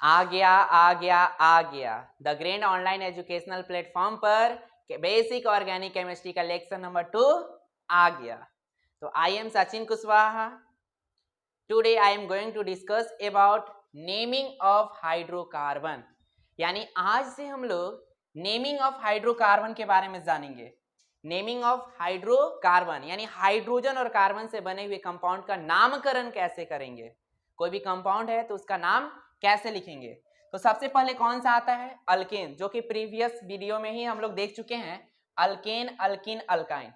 आ गया the grand online educational platform पर basic organic chemistry का लेक्चर नंबर 2 आ गया। तो I am Sachin Kushwaha. Today I am going to discuss about naming of hydrocarbon. यानी आज से हम लोग नेमिंग ऑफ हाइड्रोकार्बन के बारे में जानेंगे। नेमिंग ऑफ हाइड्रोकार्बन यानी हाइड्रोजन और कार्बन से बने हुए कंपाउंड का नामकरण कैसे करेंगे। कोई भी कंपाउंड है तो उसका नाम कैसे लिखेंगे। तो सबसे पहले कौन सा आता है, अल्केन, जो कि प्रीवियस वीडियो में ही हम लोग देख चुके हैं। Alkane, alkene, alkyne.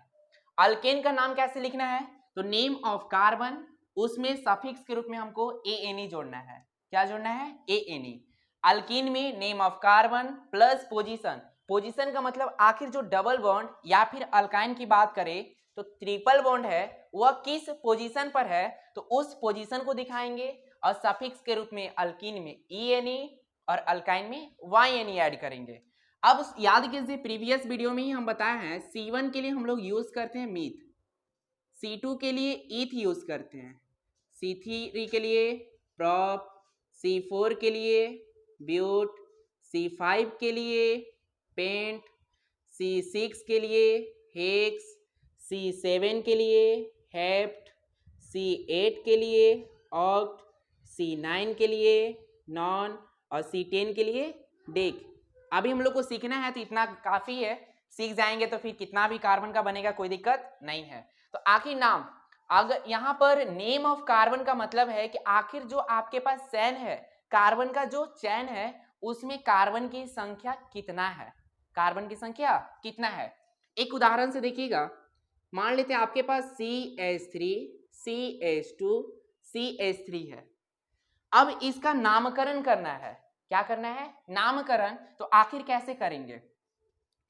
अल्केन का नाम कैसे लिखना है, तो नेम ऑफ कार्बन, उसमें सफिक्स के रूप में हमको एएनई जोड़ना है। क्या जोड़ना है, एएनई। अल्कीन में name of carbon plus position. Position का मतलब आखिर जो डबल बॉन्ड या फिर अल्काइन की बात करें तो ट्रिपल बॉन्ड है वह किस पोजीशन पर है, तो उस पोजीशन को दिखाएंगे। और सफिक्स के रूप में अल्कीन में ईएनई और अल्काइन में वाईएनई ऐड करेंगे। अब याद कीजिए प्रीवियस वीडियो में ही हम बताए हैं C1 के लिए हम लोग यूज करते हैं मीथ, C2 के लिए ईथ यूज करते हैं, C3 के लिए प्रॉप, C4 के लिए ब्यूट, C5 के लिए पेंट, C6 के लिए हेक्स, C7 के लिए हेप्ट, C8 के लिए ऑक्ट, C9 के लिए नॉन और C10 के लिए डेक। अभी हम लोग को सीखना है तो इतना काफी है, सीख जाएंगे तो फिर कितना भी कार्बन का बनेगा कोई दिक्कत नहीं है। तो आखिर नाम, अगर यहाँ पर नेम ऑफ कार्बन का मतलब है कि आखिर जो आपके पास चैन है, कार्बन का जो चैन है उसमें कार्बन की संख्या कितना है, कार्बन की संख्या कितना है। एक उदाहरण से देखिएगा, मान लेते हैं आपके पास CH3, CH2, CH3 है। अब इसका नामकरण करना है। क्या करना है, नामकरण। तो आखिर कैसे करेंगे,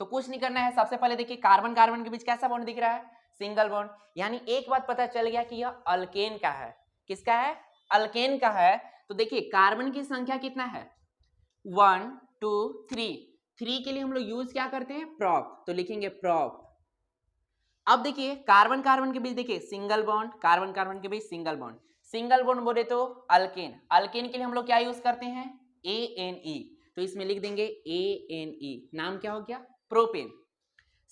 तो कुछ नहीं करना है। सबसे पहले देखिए कार्बन कार्बन के बीच कैसा बॉन्ड दिख रहा है, सिंगल बॉन्ड। यानी एक बात पता चल गया कि यह अल्केन का है। किसका है, अल्केन का है। तो देखिए कार्बन की संख्या कितना है, 1 2 3। 3 के लिए हम लोग यूज क्या करते हैं, प्रॉप, तो लिखेंगे प्रॉप। अब देखिए कार्बन कार्बन के बीच देखिए सिंगल बॉन्ड, कार्बन कार्बन के बीच सिंगल बॉन्ड। सिंगल बॉन्ड बोले तो अल्केन, अल्केन के लिए हम लोग क्या यूज करते हैं, ANE। तो इसमें लिख देंगे ANE, नाम क्या हो गया, प्रोपेन।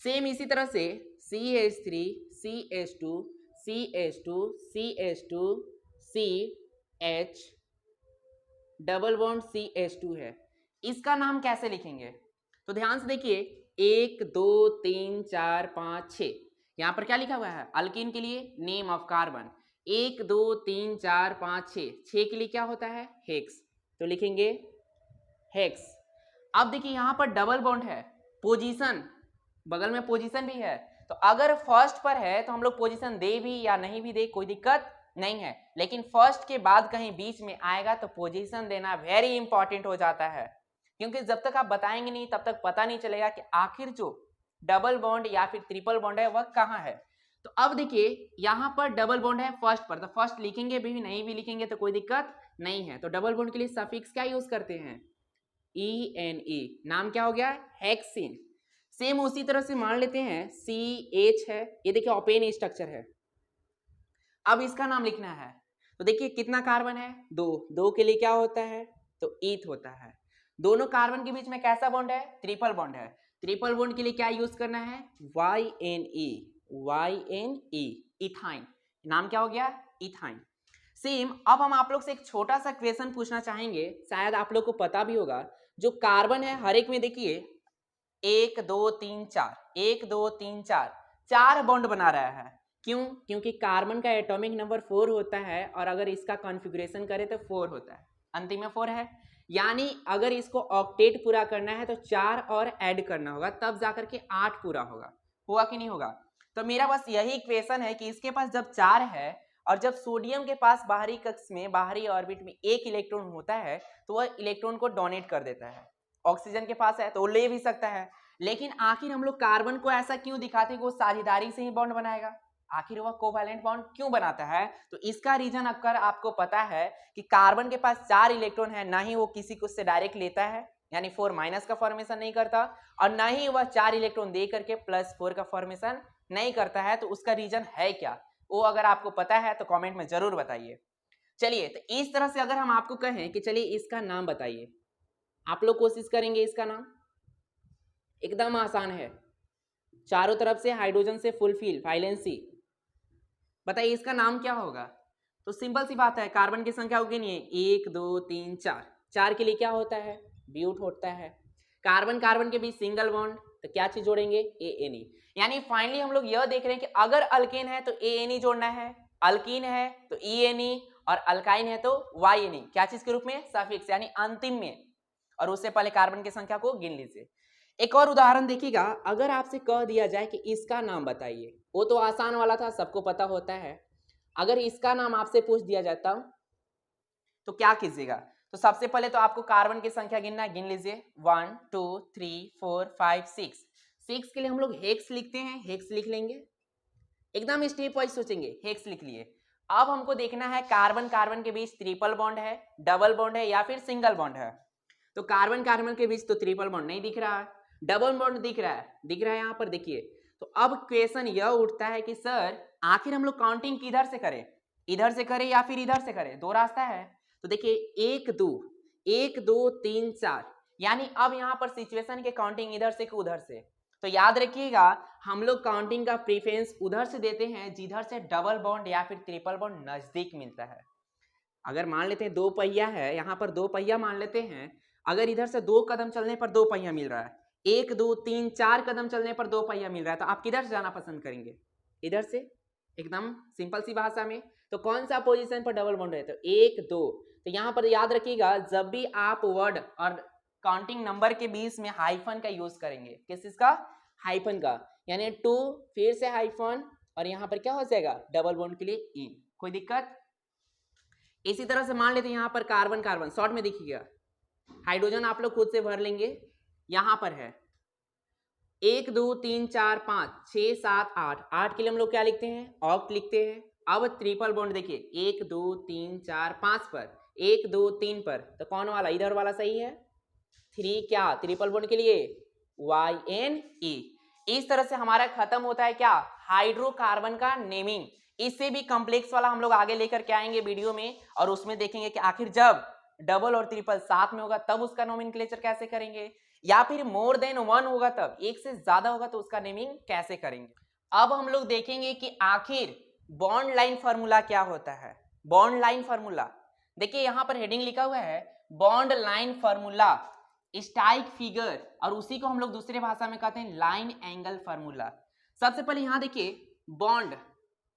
सेम इसी तरह से CH3, CH2, CH2, CH2, CH, double bond CH2 है। इसका नाम कैसे लिखेंगे, तो ध्यान से देखिए 1 2 3 4 5 6। यहाँ पर क्या लिखा हुआ है, अल्कीन के लिए नेम ऑफ कार्बन 1 2 3 4 5 6, 6 के लिए क्या होता है, हेक्स, तो लिखेंगे हेक्स। अब देखिए यहाँ पर डबल बॉन्ड है, पोजीशन, बगल में पोजीशन भी है। तो अगर फर्स्ट पर है तो हम लोग पोजीशन दे भी या नहीं भी दे कोई दिक्कत नहीं है, लेकिन फर्स्ट के बाद कहीं बीच में आएगा तो पोजीशन देना वेरी इंपॉर्टेंट हो जाता है। क्योंकि जब तक आप बताएंगे नहीं तब तक पता नहीं चलेगा कि आखिर जो डबल बॉन्ड या फिर ट्रिपल बॉन्ड है वह कहाँ है। तो अब देखिए यहाँ पर डबल बॉन्ड है फर्स्ट पर, तो फर्स्ट लिखेंगे भी नहीं भी लिखेंगे तो कोई दिक्कत नहीं है। तो डबल बॉन्ड के लिए सफिक्स क्या यूज करते हैं, ENE, नाम क्या हो गया, हेक्सिन। सेम उसी तरह से मान लेते हैं CH है, ये देखिए ओपेन स्ट्रक्चर है। अब इसका नाम लिखना है, तो देखिए कितना कार्बन है, 2, 2 के लिए क्या होता है, तो ईथ होता है। दोनों कार्बन के बीच में कैसा बॉन्ड है, ट्रिपल बॉन्ड है। ट्रिपल बॉन्ड के लिए क्या यूज करना है, YNE, YNE, इथाइन, नाम क्या हो गया, इथाइन। सेम अब हम आप लोग से एक छोटा सा क्वेश्चन पूछना चाहेंगे, शायद आप लोग को पता भी होगा। जो कार्बन है हर एक में देखिए 1 2 3 4, 1 2 3 4, 4 बॉन्ड बना रहा है। क्यों, क्योंकि कार्बन का एटॉमिक नंबर 4 होता है और अगर इसका कॉन्फ़िगरेशन करें तो 4 होता है, अंतिम में 4 है। यानी अगर इसको ऑक्टेट पूरा करना है तो 4 और ऐड करना होगा, तब जाकर के 8 पूरा होगा। हुआ कि नहीं होगा। तो मेरा बस यही क्वेश्चन है कि इसके पास जब 4 है और जब सोडियम के पास बाहरी कक्ष में बाहरी ऑर्बिट में 1 इलेक्ट्रॉन होता है तो वह इलेक्ट्रॉन को डोनेट कर देता है। ऑक्सीजन के पास है तो वो ले भी सकता है, लेकिन आखिर हम लोग कार्बन को ऐसा क्यों दिखाते हैं कि वो साझेदारी से ही बॉन्ड बनाएगा, आखिर वह कोवैलेंट बॉन्ड क्यों बनाता है। तो इसका रीजन अगर आपको पता है कि कार्बन के पास 4 इलेक्ट्रॉन है, ना ही वो किसी को से डायरेक्ट लेता है यानी 4 माइनस का फॉर्मेशन नहीं करता, और ना ही वह 4 इलेक्ट्रॉन दे करके +4 का फॉर्मेशन नहीं करता है। तो उसका रीजन है क्या, वो अगर आपको पता है तो कमेंट में जरूर बताइए। चलिए, तो इस तरह से अगर हम आपको कहें कि चलिए इसका नाम बताइए, आप लोग कोशिश करेंगे इसका नाम, एकदम आसान है, चारों तरफ से हाइड्रोजन से फुलफिल वाइलेंसी, बताइए इसका नाम क्या होगा? तो सिंपल सी बात है, कार्बन की संख्या होगी नहीं, 1 2 3 4, 4 के लिए क्या होता है? ब्यूट होता है। कार्बन कार्बन के बीच सिंगल बॉन्ड, तो क्या चीज जोड़ेंगे? ANE। यानी फाइनली हम लोग यह देख रहे हैं कि अगर अल्केन है तो ANE जोड़ना है, अल्कीन है तो ENE, और अल्काइन है तो YNE। क्या चीज के रूप में? सफिक्स, यानी अंतिम में, और उससे पहले कार्बन की संख्या को गिन लीजिए। एक और उदाहरण देखिएगा, अगर आपसे कह दिया जाए कि इसका नाम बताइए, वो तो आसान वाला था, सबको पता होता है। अगर इसका नाम आपसे पूछ दिया जाता तो क्या कीजिएगा? तो सबसे पहले तो आपको कार्बन की संख्या गिनना है, गिन लीजिए 1 2 3 4 5 6। 6 के लिए हम लोग हेक्स लिखते हैं, हेक्स लिख लेंगे, एकदम स्टेप वाइज सोचेंगे, हेक्स लिख लिए। अब हमको देखना है कार्बन कार्बन के बीच ट्रिपल बॉन्ड है, डबल बॉन्ड है या फिर सिंगल बॉन्ड है। तो कार्बन कार्बन के बीच तो ट्रिपल बॉन्ड नहीं दिख रहा है, डबल बॉन्ड दिख रहा है, दिख रहा है यहाँ पर देखिए। तो अब क्वेश्चन यह उठता है कि सर आखिर हम लोग काउंटिंग किधर से करें, इधर से करें या फिर इधर से करें? दो रास्ता है। तो देखिए 1 2 3 4, यानी अब यहाँ पर सिचुएशन के काउंटिंग इधर से कि उधर से। तो याद रखिएगा, हम लोग काउंटिंग का प्रेफरेंस उधर से देते हैं जिधर से डबल बॉन्ड या फिर ट्रिपल बॉन्ड नजदीक मिलता है। अगर मान लेते हैं 2 पहिया है, यहाँ पर 2 पहिया मान लेते हैं, अगर इधर से 2 कदम चलने पर 2 पहिया मिल रहा है, 1 2 3 4 कदम चलने पर 2 पहिया मिल रहा है, तो आप किधर से जाना पसंद करेंगे? इधर से, एकदम सिंपल सी भाषा में। तो कौन सा पोजीशन पर डबल बॉन्ड है? तो 1 2। तो यहाँ पर याद रखिएगा, जब भी आप वर्ड और काउंटिंग नंबर के बीच में हाइफन का यूज करेंगे, किस चीज का? हाइफन का, यानी 2 फिर से हाइफन, और यहाँ पर क्या हो जाएगा? डबल बॉन्ड के लिए इन। कोई दिक्कत? इसी तरह से मान लेते हैं यहाँ पर कार्बन कार्बन शॉर्ट में दिखिएगा, हाइड्रोजन आप लोग खुद से भर लेंगे, यहाँ पर है 1 2 3 4 5 6 7 8, 8 के लिए हम लोग क्या लिखते हैं? ऑक्ट लिखते हैं। अब ट्रिपल बॉन्ड देखिए 1 2 3 4 5 पर, 1 2 3 पर, तो कौन वाला? इधर वाला सही है। 3 क्या? ट्रिपल बॉन्ड के लिए YNE। इस तरह से हमारा खत्म होता है क्या? हाइड्रोकार्बन का नेमिंग। इससे भी कॉम्प्लेक्स वाला हम लोग आगे लेकर के आएंगे वीडियो में, और उसमें देखेंगे कि आखिर जब डबल और ट्रिपल साथ में होगा तब उसका नोमेनक्लेचर कैसे करेंगे, या फिर मोर देन 1 होगा तब, एक से ज्यादा होगा तो उसका नेमिंग कैसे करेंगे। अब हम लोग देखेंगे कि आखिर बॉन्ड लाइन फार्मूला क्या होता है। बॉन्ड लाइन फार्मूला देखिए, यहां पर हेडिंग लिखा हुआ है bond line formula strike figure, और उसी को हम लोग दूसरे भाषा में कहते हैं लाइन एंगल फार्मूला। सबसे पहले यहां देखिए बॉन्ड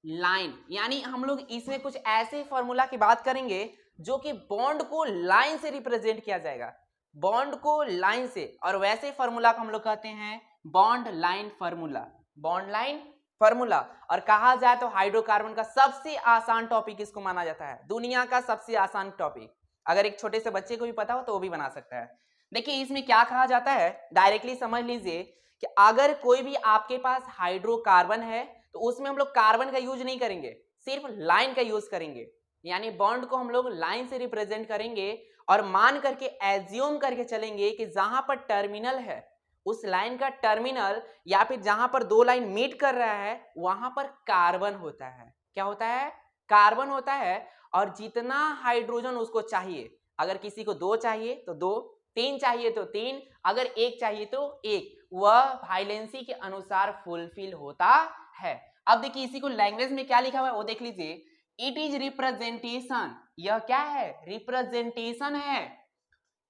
लाइन, यानी हम लोग इसमें कुछ ऐसे फार्मूला की बात करेंगे जो कि बॉन्ड को लाइन से रिप्रेजेंट किया जाएगा, बॉन्ड को लाइन से, और वैसे फार्मूला को हम लोग कहते हैं bond line formula, bond line formula. और कहा जाए तो हाइड्रोकार्बन का सबसे आसान टॉपिक इसको माना जाता है, दुनिया का सबसे आसान टॉपिक। अगर एक छोटे से बच्चे को भी पता हो तो वो भी बना सकता है। देखिए इसमें क्या कहा जाता है, डायरेक्टली समझ लीजिए कि अगर कोई भी आपके पास हाइड्रोकार्बन है तो उसमें हम लोग कार्बन का यूज नहीं करेंगे, सिर्फ लाइन का यूज करेंगे, यानी बॉन्ड को हम लोग लाइन से रिप्रेजेंट करेंगे, और मान करके एज्यूम करके चलेंगे कि जहां पर टर्मिनल है उस लाइन का टर्मिनल, या फिर जहां पर 2 लाइन मीट कर रहा है वहां पर कार्बन होता है। क्या होता है? कार्बन होता है। और जितना हाइड्रोजन उसको चाहिए, अगर किसी को 2 चाहिए तो 2, 3 चाहिए तो 3, अगर 1 चाहिए तो 1, वह वाइलेंसी के अनुसार फुलफिल होता है। अब देखिए इसी को लैंग्वेज में क्या लिखा हुआ है वो देख लीजिए, इट इज रिप्रेजेंटेशन, यह क्या है? रिप्रेजेंटेशन है,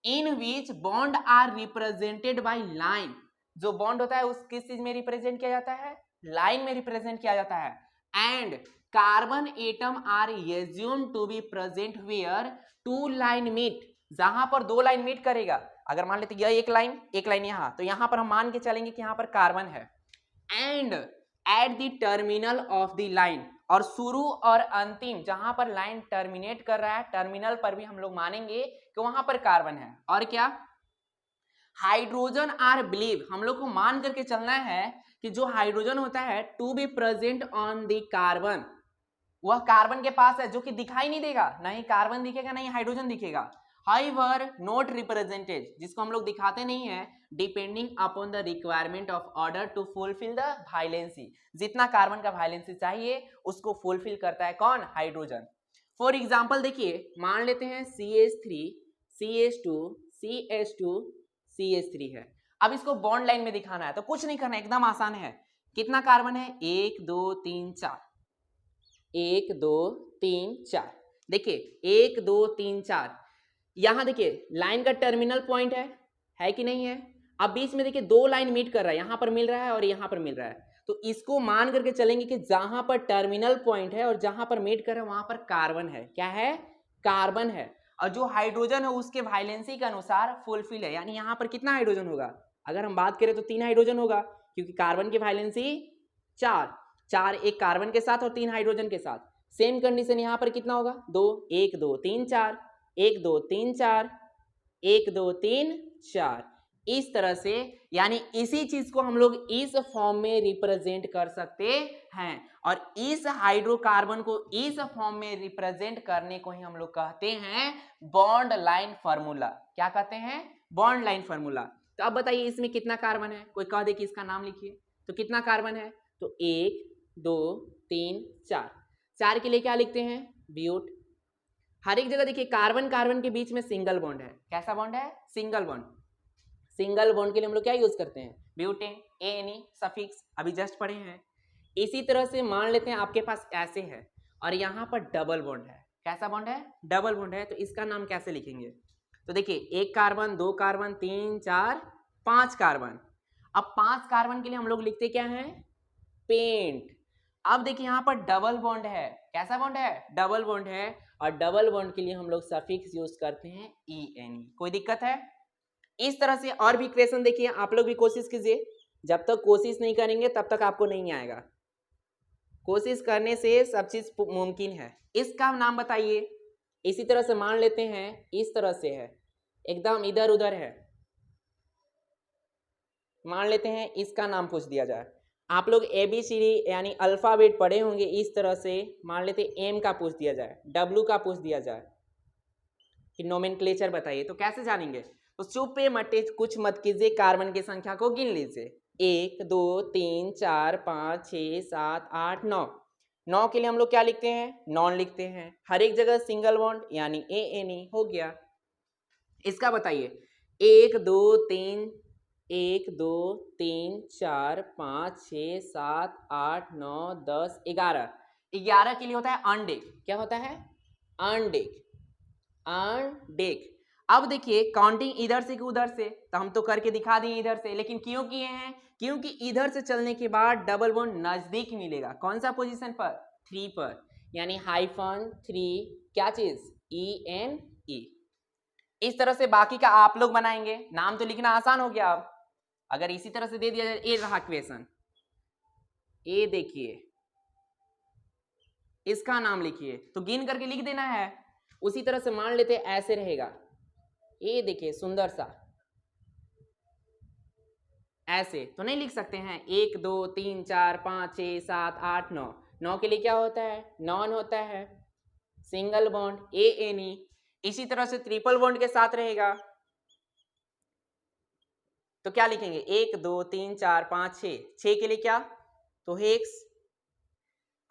in which bond are represented by line. जो बॉन्ड होता है उस किस चीज में रिप्रेजेंट किया जाता है? लाइन में रिप्रेजेंट किया जाता है। And carbon atom are assume to be present where 2 line meet, जहां पर 2 लाइन मीट करेगा, अगर मान लेते यह एक लाइन यहाँ, तो यहां पर हम मान के चलेंगे कि यहां पर कार्बन है। And at the terminal of the line, और शुरू और अंतिम जहां पर लाइन टर्मिनेट कर रहा है, टर्मिनल पर भी हम लोग मानेंगे कि वहां पर कार्बन है। और क्या? हाइड्रोजन आर बिलीव, हम लोग को मान करके चलना है कि जो हाइड्रोजन होता है to be present on the carbon, वह कार्बन के पास है, जो कि दिखाई नहीं देगा, नहीं कार्बन दिखेगा नहीं हाइड्रोजन दिखेगा। However, not represented, जिसको हम लोग दिखाते नहीं है, depending upon the requirement of order to fulfil the valency, जितना कार्बन का वाइलेंसी चाहिए उसको फुलफिल करता है कौन? हाइड्रोजन। फॉर एग्जाम्पल देखिए, मान लेते हैं CH3 CH2 CH2 CH3 है। अब इसको बॉन्ड लाइन में दिखाना है तो कुछ नहीं करना, एकदम आसान है। कितना कार्बन है? 1 2 3 4, 1 2 3 4। देखिए 1 2 3 4, यहां देखिए लाइन का टर्मिनल पॉइंट है कि नहीं है? अब बीच में देखिए दो लाइन मीट कर रहा है, यहां पर मिल रहा है और यहां पर मिल रहा है, तो इसको मान करके चलेंगे कि जहां पर टर्मिनल पॉइंट है और जहां पर मीट कर रहा है वहां पर कार्बन है। क्या है? कार्बन है। और जो हाइड्रोजन है उसके वाइलेंसी के अनुसार फुलफिल है, यानी यहां पर कितना हाइड्रोजन होगा? अगर हम बात करें तो 3 हाइड्रोजन होगा, क्योंकि कार्बन की वाइलेंसी 4, एक कार्बन के साथ और 3 हाइड्रोजन के साथ। सेम कंडीशन यहां पर कितना होगा? 2, 1 2 3 4, 1 2 3 4, 1 2 3 4। इस तरह से, यानी इसी चीज को हम लोग इस फॉर्म में रिप्रेजेंट कर सकते हैं, और इस हाइड्रोकार्बन को इस फॉर्म में रिप्रेजेंट करने को ही हम लोग कहते हैं बॉन्ड लाइन फार्मूला। क्या कहते हैं? Bond line formula. तो अब बताइए इसमें कितना कार्बन है? कोई कह दे कि इसका नाम लिखिए, तो कितना कार्बन है? तो 1 2 3 4। 4 के लिए क्या लिखते हैं? ब्यूट। हर एक जगह देखिए कार्बन कार्बन के बीच में सिंगल बॉन्ड है। कैसा बॉन्ड है? Single bond. सिंगल बॉन्ड के लिए हम लोग क्या यूज करते हैं? ब्यूटेन, ANE सफिक्स, अभी जस्ट पढ़े हैं। इसी तरह से मान लेते हैं आपके पास ऐसे है और यहाँ पर डबल बॉन्ड है। कैसा बॉन्ड है? डबल बॉन्ड है। तो इसका नाम कैसे लिखेंगे? तो देखिए 1 कार्बन 2 कार्बन 3 4 5 कार्बन। अब 5 कार्बन के लिए हम लोग लिखते क्या है? पेंट। अब देखिए यहाँ पर डबल बॉन्ड है। कैसा बॉन्ड है? डबल बॉन्ड है, और डबल बॉन्ड के लिए हम लोग सफिक्स यूज करते हैं ENE। कोई दिक्कत है? इस तरह से और भी इक्वेशन देखिए, आप लोग भी कोशिश कीजिए। जब तक कोशिश नहीं करेंगे तब तक आपको नहीं आएगा। कोशिश करने से सब चीज मुमकिन है। इसका नाम बताइए। इसी तरह से मान लेते हैं इस तरह से है, एकदम इधर उधर है, मान लेते हैं इसका नाम पूछ दिया जाए। आप लोग ABCD यानी अल्फाबेट पढ़े होंगे। इस तरह से मान लेते M का पूछ दिया जाए, W का पूछ दिया जाए कि नोमेनक्लेचर बताइए, तो कैसे जानेंगे? तो चुप पे मटे कुछ मत कीजिए, कार्बन की संख्या को गिन लीजिए। 1 2 3 4 5 6 7 8 9। 9 के लिए हम लोग क्या लिखते हैं? नॉन लिखते हैं। हर एक जगह सिंगल बॉन्ड यानी ANE हो गया। इसका बताइए 1 2 3 1 2 3 4 5 6 7 8 9 10 11। 11 के लिए होता है अनडेक। क्या होता है? अनडेक। अनडेक। अब देखिए काउंटिंग इधर से कि उधर से, तो हम तो करके दिखा दिए इधर से, लेकिन क्यों किए हैं? क्योंकि इधर से चलने के बाद डबल बॉन्ड नजदीक मिलेगा। कौन सा पोजीशन पर? 3 पर, यानी हाइफन 3 क्या चीज? ENE। इस तरह से बाकी का आप लोग बनाएंगे। नाम तो लिखना आसान हो गया। अब अगर इसी तरह से दे दिया जाए, ए रहा क्वेश्चन, ए देखिए इसका नाम लिखिए, तो गिन करके लिख देना है। उसी तरह से मान लेते ऐसे रहेगा, ये देखिए सुंदर सा, ऐसे तो नहीं लिख सकते हैं। 1 2 3 4 5 6 7 8 9। 9 के लिए क्या होता है? नॉन होता है, सिंगल बॉन्ड ANE। इसी तरह से ट्रिपल बॉन्ड के साथ रहेगा, तो क्या लिखेंगे? 1 2 3 4 5 6। 6 के लिए क्या? तो हेक्स।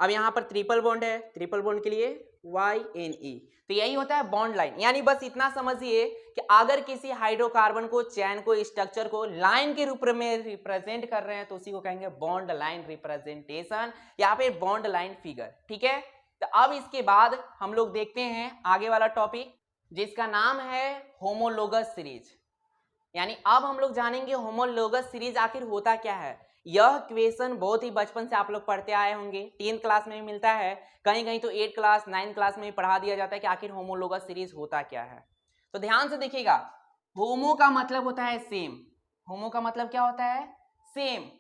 अब यहां पर ट्रिपल बॉन्ड है, ट्रिपल बॉन्ड के लिए YNE। तो यही होता है बॉन्ड लाइन। यानी बस इतना समझिए कि अगर किसी हाइड्रोकार्बन को, चैन को, स्ट्रक्चर को लाइन के रूप में रिप्रेजेंट कर रहे हैं तो उसी को कहेंगे बॉन्ड लाइन रिप्रेजेंटेशन या फिर बॉन्ड लाइन फिगर। ठीक है, तो अब इसके बाद हम लोग देखते हैं आगे वाला टॉपिक, जिसका नाम है होमोलोगस सीरीज। यानी अब हम लोग जानेंगे होमोलोगस सीरीज आखिर होता क्या है। यह क्वेश्चन बहुत ही बचपन से आप लोग पढ़ते आए होंगे, 10th क्लास में भी मिलता है, कहीं कहीं तो 8th क्लास 9th क्लास में भी पढ़ा दिया जाता है कि आखिर होमोलोगस सीरीज होता क्या है। तो ध्यान से देखिएगा, होमो का मतलब होता है सेम। होमो का मतलब क्या होता है? सेम।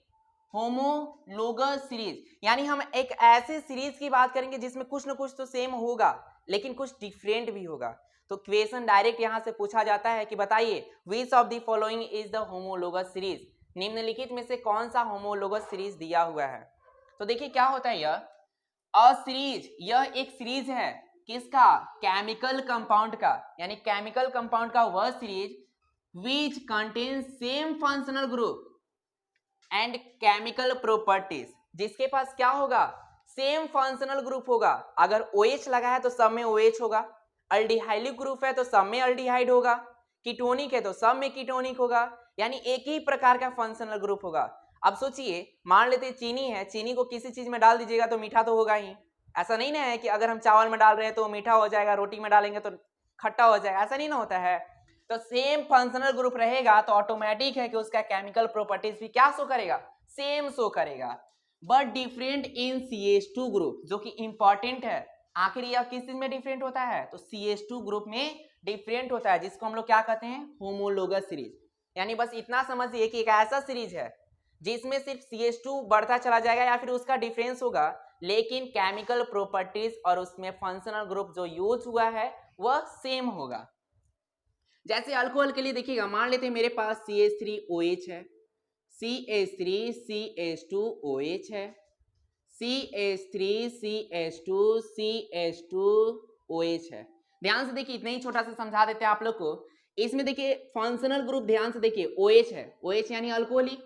होमोलोगस सीरीज यानी हम एक ऐसे सीरीज की बात करेंगे जिसमें कुछ ना कुछ तो सेम होगा लेकिन कुछ डिफरेंट भी होगा। तो क्वेश्चन डायरेक्ट यहां से पूछा जाता है कि बताइए विच of the following is the homologous series, निम्नलिखित में से कौन सा होमोलोगस सीरीज दिया हुआ है। तो देखिए क्या होता है, यह सीरीज, यह एक सीरीज है किसका? केमिकल कंपाउंड का, यानी केमिकल कंपाउंड का वह series which contain same functional group and chemical properties, जिसके पास क्या होगा? सेम फंक्शनल ग्रुप होगा। अगर OH लगा है तो सब में OH होगा, अल्डिहाइलिक ग्रुप है तो सब में अल्डिहाइड होगा, कीटोनिक है तो सब में कीटोनिक होगा, यानी एक ही प्रकार का फंक्शनल ग्रुप होगा। अब सोचिए, मान लेते चीनी है, चीनी को किसी चीज में डाल दीजिएगा तो मीठा तो होगा ही। ऐसा नहीं ना है कि अगर हम चावल में डाल रहे हैं तो मीठा हो जाएगा, रोटी में डालेंगे तो खट्टा हो जाएगा, ऐसा नहीं ना होता है। तो सेम फंक्शनल ग्रुप रहेगा तो ऑटोमेटिक है कि उसका केमिकल प्रॉपर्टीज भी क्या शो करेगा, सेम शो करेगा, but different in CH2 group, जो कि इंपॉर्टेंट है। आखिर यह किस चीज में डिफरेंट होता है, तो CH2 ग्रुप में डिफरेंट होता है, जिसको हम लोग क्या कहते हैं, होमोलोगस सीरीज। यानी बस इतना समझिए कि एक ऐसा सीरीज है जिसमें सिर्फ CH2 बढ़ता चला जाएगा या फिर उसका डिफरेंस होगा, लेकिन केमिकल प्रॉपर्टीज और उसमें फंक्शनल ग्रुप जो यूज हुआ है वह सेम होगा। जैसे अल्कोहल के लिए देखिएगा, मान लेते हैं मेरे पास CH3OH है, CH3CH2OH है, CH3CH2CH2OH है। ध्यान से देखिए, इतना ही छोटा सा समझा देते हैं आप लोग को। इसमें देखिए फंक्शनल ग्रुप ध्यान से देखिए, OH है, OH यानी अल्कोहलिक,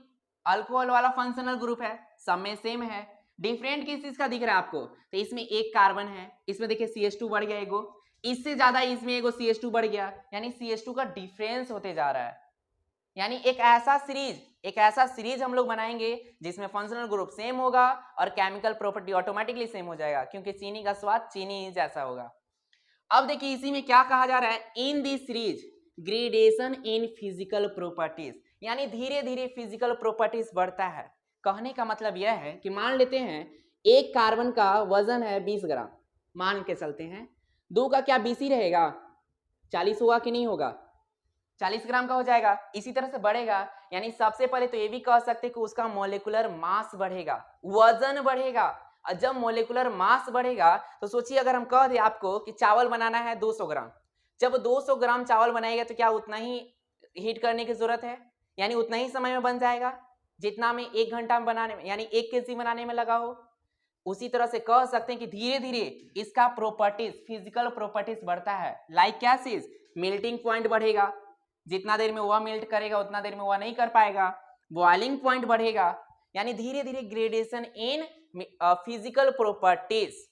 अल्कोहल वाला फंक्शनल ग्रुप है, सब में सेम है। डिफरेंट किस चीज का दिख रहा है आपको, तो इसमें एक कार्बन है, इसमें देखिए CH2 बढ़ गया एगो, इससे ज्यादा इसमें एगो CH2 बढ़ गया, यानी CH2 का डिफरेंस होते जा रहा है। यानी एक ऐसा सीरीज हम लोग बनाएंगे जिसमें फंक्शनल ग्रुप सेम होगा और केमिकल प्रॉपर्टी ऑटोमेटिकली सेम हो जाएगा, क्योंकि चीनी का स्वाद चीनी ही जैसा होगा। अब देखिए इसी में क्या कहा जा रहा है, in the series gradation in physical properties, यानी धीरे धीरे फिजिकल प्रॉपर्टीज बढ़ता है। कहने का मतलब यह है कि मान लेते हैं एक कार्बन का वजन है 20 ग्राम, मान के चलते हैं, दो का क्या 20 ही रहेगा, 40 होगा कि नहीं होगा, 40 ग्राम का हो जाएगा, इसी तरह से बढ़ेगा। यानी सबसे पहले तो ये भी कह सकते हैं कि उसका मोलिकुलर मास बढ़ेगा, वजन बढ़ेगा। और जब मोलिकुलर मास बढ़ेगा तो सोचिए, अगर हम कह दें आपको कि चावल बनाना है 200 ग्राम, जब 200 ग्राम चावल बनाएगा तो क्या उतना ही हीट करने की जरूरत है, यानी उतना ही समय में बन जाएगा जितना में 1 घंटा में बनाने में, यानी 1 kg बनाने में लगा हो। उसी तरह से कह सकते हैं कि धीरे धीरे इसका प्रॉपर्टीज, फिजिकल प्रॉपर्टीज बढ़ता है। लाइक क्या चीज, मेल्टिंग पॉइंट बढ़ेगा, जितना देर में वह मेल्ट करेगा उतना देर में वह नहीं कर पाएगा, बॉइलिंग पॉइंट बढ़ेगा, यानी धीरे धीरे ग्रेडेशन इन फिजिकल प्रॉपर्टीज।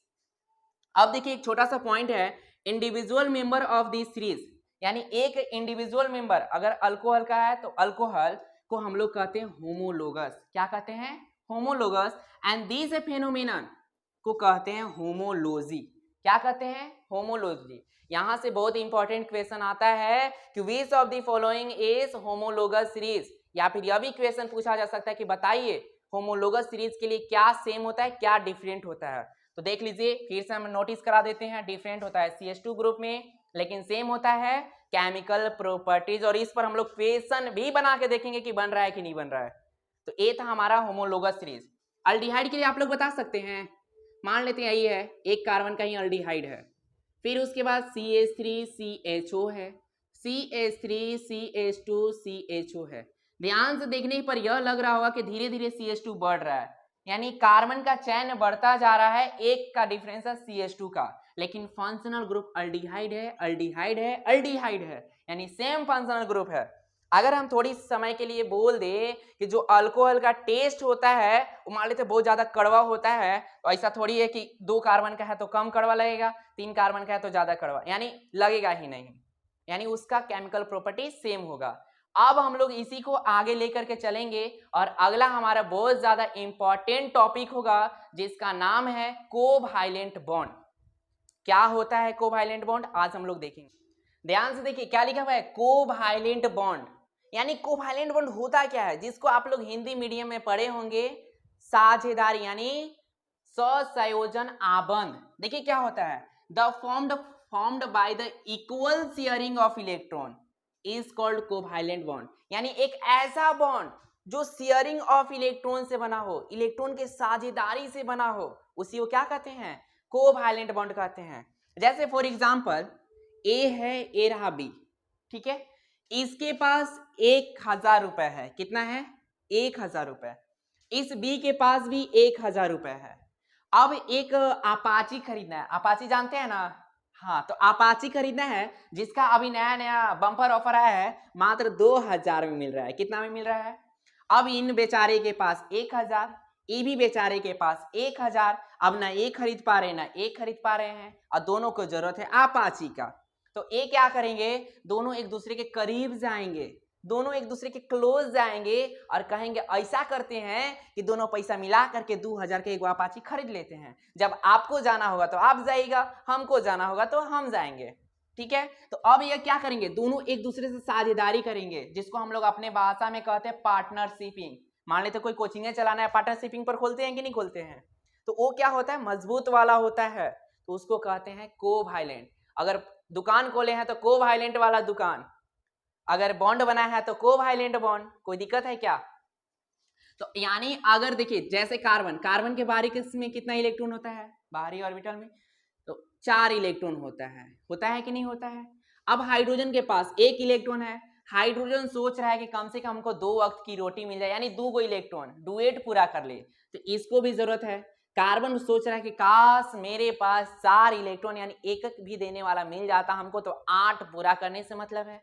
अब देखिए एक छोटा सा पॉइंट है, individual member of this series, यानी एक इंडिविजुअल मेंबर अगर अल्कोहल का है तो अल्कोहल को हम लोग कहते हैं होमोलोगस। क्या कहते हैं, होमोलोगस। एंड दिस फेनोमेनन को कहते हैं होमोलॉजी। क्या कहते हैं, होमोलॉजी। यहां से बहुत इंपॉर्टेंट क्वेश्चन आता है कि विच of the following is homologous series, या फिर यह भी क्वेश्चन पूछा जा सकता है कि बताइए होमोलोगस सीरीज के लिए क्या सेम होता है, क्या डिफरेंट होता है। तो देख लीजिए, फिर से हम नोटिस करा देते हैं, डिफरेंट होता है CH2 ग्रुप में, लेकिन सेम होता है केमिकल प्रॉपर्टीज। और इस पर हम लोग क्वेश्चन भी बना के देखेंगे कि बन रहा है कि नहीं बन रहा है। तो ये था हमारा होमोलोगस सीरीज। अल्डिहाइड के लिए आप लोग बता सकते हैं, मान लेते हैं यही है, एक कार्बन का ही अल्डिहाइड है, फिर उसके बाद CH3CHO है, CH3CH2CHO है। ध्यान से देखने पर यह लग रहा होगा कि धीरे धीरे CH2 बढ़ रहा है, यानी कार्बन का चयन बढ़ता जा रहा है, एक का डिफरेंस है CH2 का, लेकिन फंक्शनल ग्रुप अल्डिहाइड है, अल्डिहाइड है, अल्डिहाइड है, यानी सेम फंक्शनल ग्रुप है। अगर हम थोड़ी समय के लिए बोल दे कि जो अल्कोहल का टेस्ट होता है वो मान लेते बहुत ज्यादा कड़वा होता है, तो ऐसा थोड़ी है कि 2 कार्बन का है तो कम कड़वा लगेगा, 3 कार्बन का है तो ज्यादा कड़वा, यानी लगेगा ही नहीं, यानी उसका केमिकल प्रॉपर्टी सेम होगा। अब हम लोग इसी को आगे लेकर के चलेंगे और अगला हमारा बहुत ज्यादा इंपॉर्टेंट टॉपिक होगा जिसका नाम है कोवैलेंट बॉन्ड। क्या होता है कोवैलेंट बॉन्ड, आज हम लोग देखेंगे। ध्यान से देखिए क्या लिखा हुआ है, कोवैलेंट बॉन्ड। यानी कोवैलेंट बॉन्ड होता क्या है, जिसको आप लोग हिंदी मीडियम में पढ़े होंगे साझेदारी, यानी सहसंयोजन आबंध। देखिए क्या होता है, the formed by the equal sharing of electron is called covalent bond. यानी एक ऐसा बॉन्ड जो शेयरिंग ऑफ इलेक्ट्रॉन से बना हो, इलेक्ट्रॉन के साझेदारी से बना हो, उसी को क्या कहते हैं, कोवैलेंट बॉन्ड कहते हैं। जैसे फॉर एग्जांपल ए है, ए रहा बी, ठीक है, इसके पास 1000 रुपए है, कितना है 1000 रुपए, इस बी के पास भी 1000 रुपए है। अब एक अपाची खरीदना है, अपाची जानते हैं ना, हाँ, तो अपाची खरीदना है जिसका अभी नया नया बम्पर ऑफर आया है, मात्र 2000 में मिल रहा है। कितना में मिल रहा है, अब इन बेचारे के पास 1000, ये भी बेचारे के पास 1000, अब ना ये खरीद पा रहे ना एक खरीद पा रहे हैं, और दोनों को जरूरत है अपाची का। तो ये क्या करेंगे, दोनों एक दूसरे के करीब जाएंगे, दोनों एक दूसरे के क्लोज जाएंगे और कहेंगे ऐसा करते हैं कि दोनों पैसा मिला करके 2000 के एक अपाची खरीद लेते हैं। जब आपको जाना होगा तो आप जाइएगा, हमको जाना होगा तो हम जाएंगे, ठीक है। तो अब ये क्या करेंगे, दोनों एक दूसरे से साझेदारी करेंगे, जिसको हम लोग अपने भाषा में कहते हैं पार्टनरशिपिंग। मान लेते कोई कोचिंग चलाना है, पार्टनरशिपिंग पर खोलते हैं कि नहीं खोलते हैं, तो वो क्या होता है, मजबूत वाला होता है, तो उसको कहते हैं कोवैलेंट। अगर दुकान खोले हैं तो कोवैलेंट वाला दुकान, अगर बॉन्ड बना है तो कोवैलेंट बॉन्ड। कोई दिक्कत है क्या? तो यानी अगर देखिए जैसे कार्बन के बाहरी में कितना इलेक्ट्रॉन होता है, बाहरी ऑर्बिटल में तो 4 इलेक्ट्रॉन होता है कि नहीं होता है। अब हाइड्रोजन के पास 1 इलेक्ट्रॉन है, हाइड्रोजन सोच रहा है कि कम से कम हमको 2 वक्त की रोटी मिल जाए, यानी 2 इलेक्ट्रॉन डुएट पूरा कर ले, तो इसको भी जरूरत है। कार्बन सोच रहा है कि काश मेरे पास 4 इलेक्ट्रॉन यानी एक भी देने वाला मिल जाता हमको, तो 8 पूरा करने से मतलब है,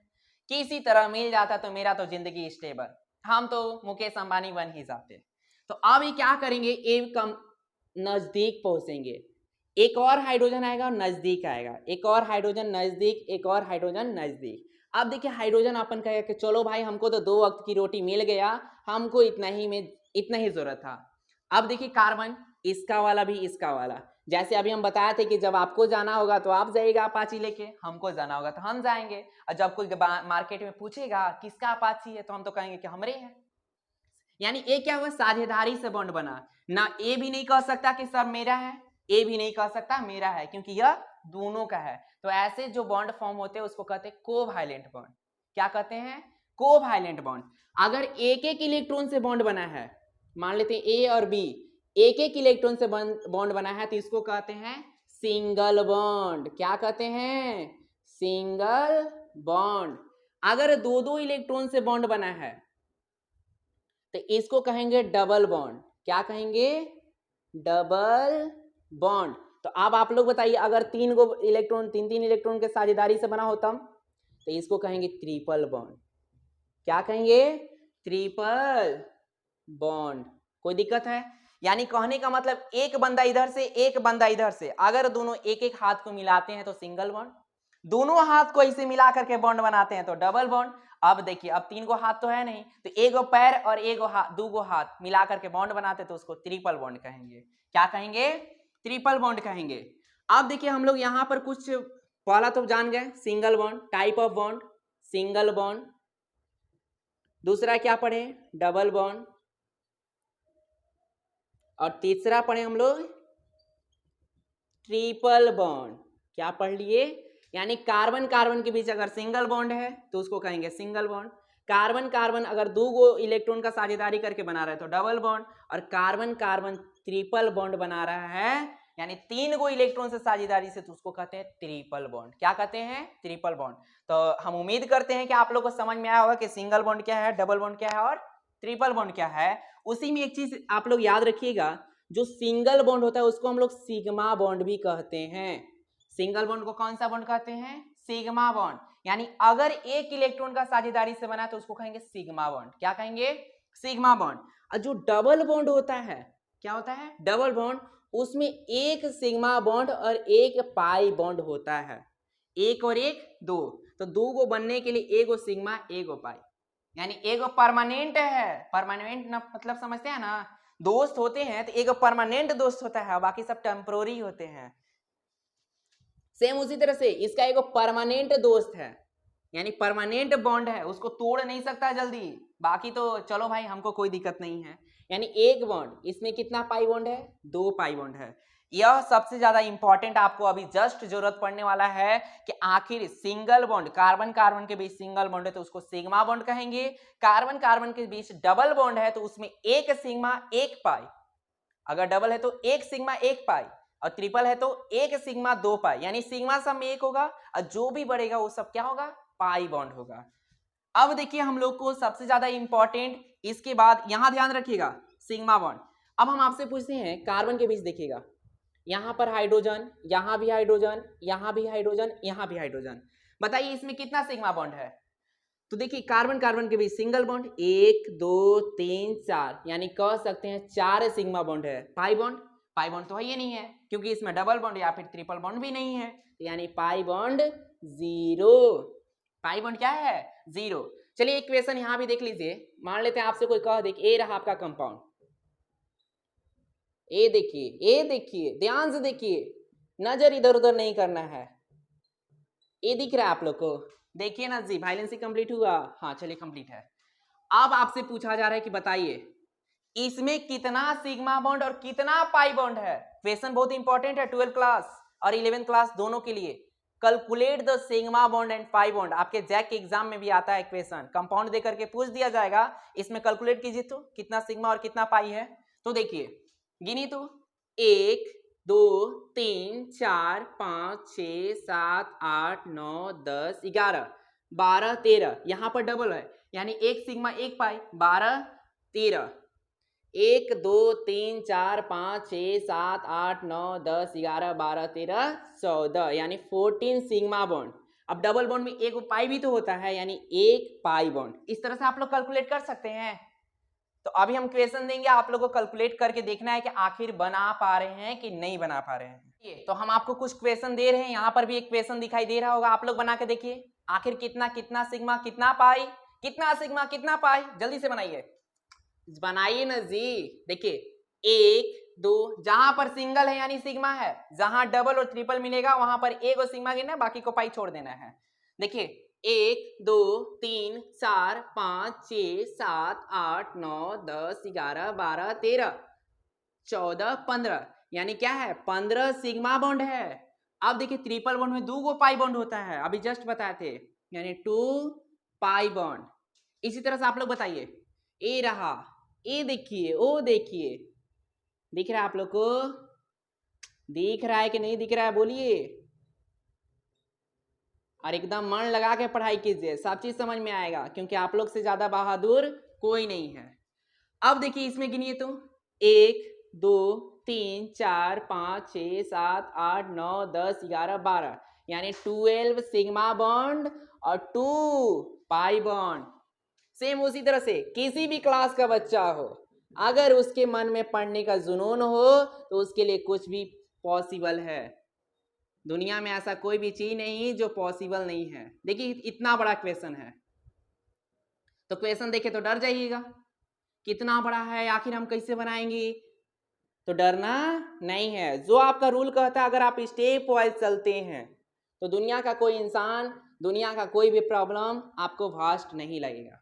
किसी तरह मिल जाता तो मेरा तो जिंदगी स्टेबल, हम तो मुकेश अंबानी बन ही जाते। तो अब ये क्या करेंगे, एक कम नजदीक पहुंचेंगे, एक और हाइड्रोजन आएगा और नजदीक आएगा, एक और हाइड्रोजन नजदीक, एक और हाइड्रोजन नजदीक। अब देखिए हाइड्रोजन अपन कहेगा कि चलो भाई हमको तो 2 वक्त की रोटी मिल गया, हमको इतना ही जरूरत था। अब देखिए कार्बन, इसका वाला भी इसका वाला, जैसे अभी हम बताए थे कि जब आपको जाना होगा तो आप जाइएगा अपाची लेके, हमको जाना होगा तो हम जाएंगे, और जब कोई मार्केट में पूछेगा किसका अपाची है तो हम तो कहेंगे कि हमरे है। यानी ये क्या हुआ, साझेदारी से बॉन्ड बना। ना ए भी नहीं कह सकता कि सब मेरा है, ए भी नहीं कह सकता मेरा है, क्योंकि यह दोनों का है। तो ऐसे जो बॉन्ड फॉर्म होते हैं उसको कहते हैं कोवैलेंट बॉन्ड। क्या कहते हैं, कोवैलेंट बॉन्ड। अगर एक एक इलेक्ट्रॉन से बॉन्ड बना है, मान लेते हैं ए और बी, एक एक इलेक्ट्रॉन से बॉन्ड बना है, तो इसको कहते हैं सिंगल बॉन्ड। क्या कहते हैं, सिंगल बॉन्ड। अगर 2 इलेक्ट्रॉन से बॉन्ड बना है तो इसको कहेंगे डबल बॉन्ड। क्या कहेंगे, डबल बॉन्ड। तो अब आप लोग बताइए, अगर 3 इलेक्ट्रॉन के साझेदारी से बना होता तो इसको कहेंगे ट्रिपल बॉन्ड। क्या कहेंगे, ट्रिपल बॉन्ड। कोई दिक्कत है? यानी कहने का मतलब एक बंदा इधर से एक बंदा इधर से, अगर दोनों एक एक हाथ को मिलाते हैं तो सिंगल बॉन्ड, दोनों हाथ को ऐसे मिला करके बॉन्ड बनाते हैं तो डबल बॉन्ड। अब देखिए, अब 3 हाथ तो है नहीं, तो 1 पैर और 2 हाथ मिला करके बॉन्ड बनाते तो उसको ट्रिपल बॉन्ड कहेंगे। क्या कहेंगे, ट्रिपल बॉन्ड कहेंगे। अब देखिए हम लोग यहाँ पर कुछ, पहला तो जान गए single bond, type of bond single bond, दूसरा क्या पढ़े, डबल बॉन्ड, और तीसरा पढ़े हम लोग ट्रिपल बॉन्ड। क्या पढ़ लिए, यानी कार्बन कार्बन के बीच अगर सिंगल बॉन्ड है तो उसको कहेंगे सिंगल बॉन्ड, कार्बन कार्बन अगर 2 इलेक्ट्रॉन का साझेदारी करके बना रहा है तो डबल बॉन्ड, और कार्बन कार्बन ट्रिपल बॉन्ड बना रहा है यानी 3 इलेक्ट्रॉन से साझेदारी से, तो उसको कहते हैं ट्रिपल बॉन्ड। क्या कहते हैं, ट्रिपल बॉन्ड। तो हम उम्मीद करते हैं कि आप लोग को समझ में आया होगा कि सिंगल बॉन्ड क्या है, डबल बॉन्ड क्या है और ट्रिपल बॉन्ड क्या है। उसी में एक चीज आप लोग याद रखिएगा, जो सिंगल बॉन्ड होता है उसको हम लोग सिग्मा बॉन्ड भी कहते हैं। सिंगल बॉन्ड को कौन सा बॉन्ड कहते हैं, सिग्मा बॉन्ड। यानी अगर 1 इलेक्ट्रॉन का साझेदारी से बना तो उसको कहेंगे सिग्मा बॉन्ड। क्या कहेंगे, सिग्मा बॉन्ड। और जो डबल बॉन्ड होता है, क्या होता है, डबल बॉन्ड, उसमें 1 सिग्मा बॉन्ड और 1 पाई बॉन्ड होता है, 1 और 1 2, तो 2 को बनने के लिए 1 सिग्मा 1 पाई, यानी 1 परमानेंट है। परमानेंट ना मतलब समझते हैं ना, दोस्त होते हैं तो 1 परमानेंट दोस्त होता है, बाकी सब टेम्पररी होते हैं। सेम उसी तरह से इसका 1 परमानेंट दोस्त है, यानी परमानेंट बॉन्ड है, उसको तोड़ नहीं सकता जल्दी, बाकी तो चलो भाई हमको कोई दिक्कत नहीं है। यानी 1 बॉन्ड, इसमें कितना पाई बॉन्ड है, 2 पाई बॉन्ड है। यह सबसे ज्यादा इंपॉर्टेंट आपको अभी जस्ट जरूरत पड़ने वाला है कि आखिर सिंगल बॉन्ड, कार्बन कार्बन के बीच सिंगल बॉन्ड है तो उसको सिग्मा बॉन्ड कहेंगे, कार्बन कार्बन के बीच डबल बॉन्ड है तो उसमें 1 सिग्मा 1 पाई, अगर डबल है तो 1 सिग्मा 1 पाई, और ट्रिपल है तो 1 सिग्मा 2 पाई, यानी सिग्मा सब में 1 होगा और जो भी बढ़ेगा वो सब क्या होगा, पाई बॉन्ड होगा। अब देखिए हम लोग को सबसे ज्यादा इंपॉर्टेंट, इसके बाद यहां ध्यान रखिएगा सिग्मा बॉन्ड। अब हम आपसे पूछते हैं कार्बन के बीच देखिएगा, यहां पर हाइड्रोजन, यहां भी हाइड्रोजन, यहां भी हाइड्रोजन, यहां भी हाइड्रोजन, बताइए इसमें कितना सिग्मा बॉन्ड है, तो देखिए कार्बन कार्बन के बीच सिंगल बॉन्ड 1 2 3 4, यानी कह सकते हैं 4 सिग्मा बॉन्ड है। पाई बॉन्ड तो है ये नहीं है, क्योंकि इसमें डबल बॉन्ड या फिर ट्रिपल बॉन्ड भी नहीं है, यानी पाई बॉन्ड 0। पाई बॉन्ड क्या है? 0। चलिए इक्वेशन यहां भी देख लीजिए। मान लेते हैं आपसे कोई कह दे कि ए रहा आपका कंपाउंड, ए देखिए ध्यान से देखिए, नजर इधर उधर नहीं करना है। ए दिख रहा है आप लोग को? देखिए ना जी, वायलेंसी कंप्लीट हुआ? हाँ चलिए कंप्लीट है। अब आपसे पूछा जा रहा है कि बताइए इसमें कितना सिग्मा बॉन्ड और कितना पाई बॉन्ड है। क्वेश्चन बहुत इंपॉर्टेंट है 12th क्लास और 11th क्लास दोनों के लिए। Calculate the sigma bond and pi bond, आपके जैक के एग्जाम में भी आता है क्वेश्चन, कंपाउंड दे करके पूछ दिया जाएगा, इसमें कैलकुलेट कीजिए तो कितना सिग्मा और कितना पाई है। तो देखिए गिनी तो 1 2 3 4 5 6 7 8 9 10 11 12 13, यहां पर डबल है यानी एक सिग्मा एक पाई, 12 13, 1 2 3 4 5 6 7 8 9 10 11 12 13 14, यानी 14 सिग्मा बॉन्ड। अब डबल बॉन्ड में एक पाई भी तो होता है, यानी एक पाई बॉन्ड। इस तरह से आप लोग कैलकुलेट कर सकते हैं। तो अभी हम क्वेश्चन देंगे, आप लोगों को कैलकुलेट करके देखना है कि आखिर बना पा रहे हैं कि नहीं बना पा रहे हैं। तो हम आपको कुछ क्वेश्चन दे रहे हैं, यहाँ पर भी एक क्वेश्चन दिखाई दे रहा होगा, आप लोग बना के देखिए आखिर कितना कितना सिग्मा कितना पाई, कितना सिग्मा कितना पाई, जल्दी से बनाइए ना जी। देखिए 1 2, जहां पर सिंगल है यानी सिग्मा है, जहां डबल और ट्रिपल मिलेगा वहां पर एक और सिग्मा गिनना है, बाकी को पाई छोड़ देना है। देखिए 1 2 3 4 5 6 7 8 9 10 11 12 13 14 15, यानी क्या है 15 सिग्मा बॉन्ड है। अब देखिए ट्रिपल बॉन्ड में 2 गो पाई बॉन्ड होता है, अभी जस्ट बताए थे, यानी 2 पाई बॉन्ड। इसी तरह से आप लोग बताइए, ए रहा, ए देखिए, ओ देखिए, दिख रहा है आप लोग को? दिख रहा है कि नहीं दिख रहा है बोलिए। और एकदम मन लगा के पढ़ाई कीजिए, सब चीज समझ में आएगा, क्योंकि आप लोग से ज्यादा बहादुर कोई नहीं है। अब देखिए इसमें गिनिए तो 1 2 3 4 5 6 7 8 9 10 11 12, यानी 12 सिग्मा बॉन्ड और 2 पाई बॉन्ड। सेम उसी तरह से किसी भी क्लास का बच्चा हो, अगर उसके मन में पढ़ने का जुनून हो तो उसके लिए कुछ भी पॉसिबल है। दुनिया में ऐसा कोई भी चीज नहीं जो पॉसिबल नहीं है। देखिए इतना बड़ा क्वेश्चन है, तो क्वेश्चन देखे तो डर जाइएगा, कितना बड़ा है आखिर हम कैसे बनाएंगे। तो डरना नहीं है, जो आपका रूल कहता है अगर आप स्टेप वाइज चलते हैं तो दुनिया का कोई इंसान, दुनिया का कोई भी प्रॉब्लम आपको वास्ट नहीं लगेगा।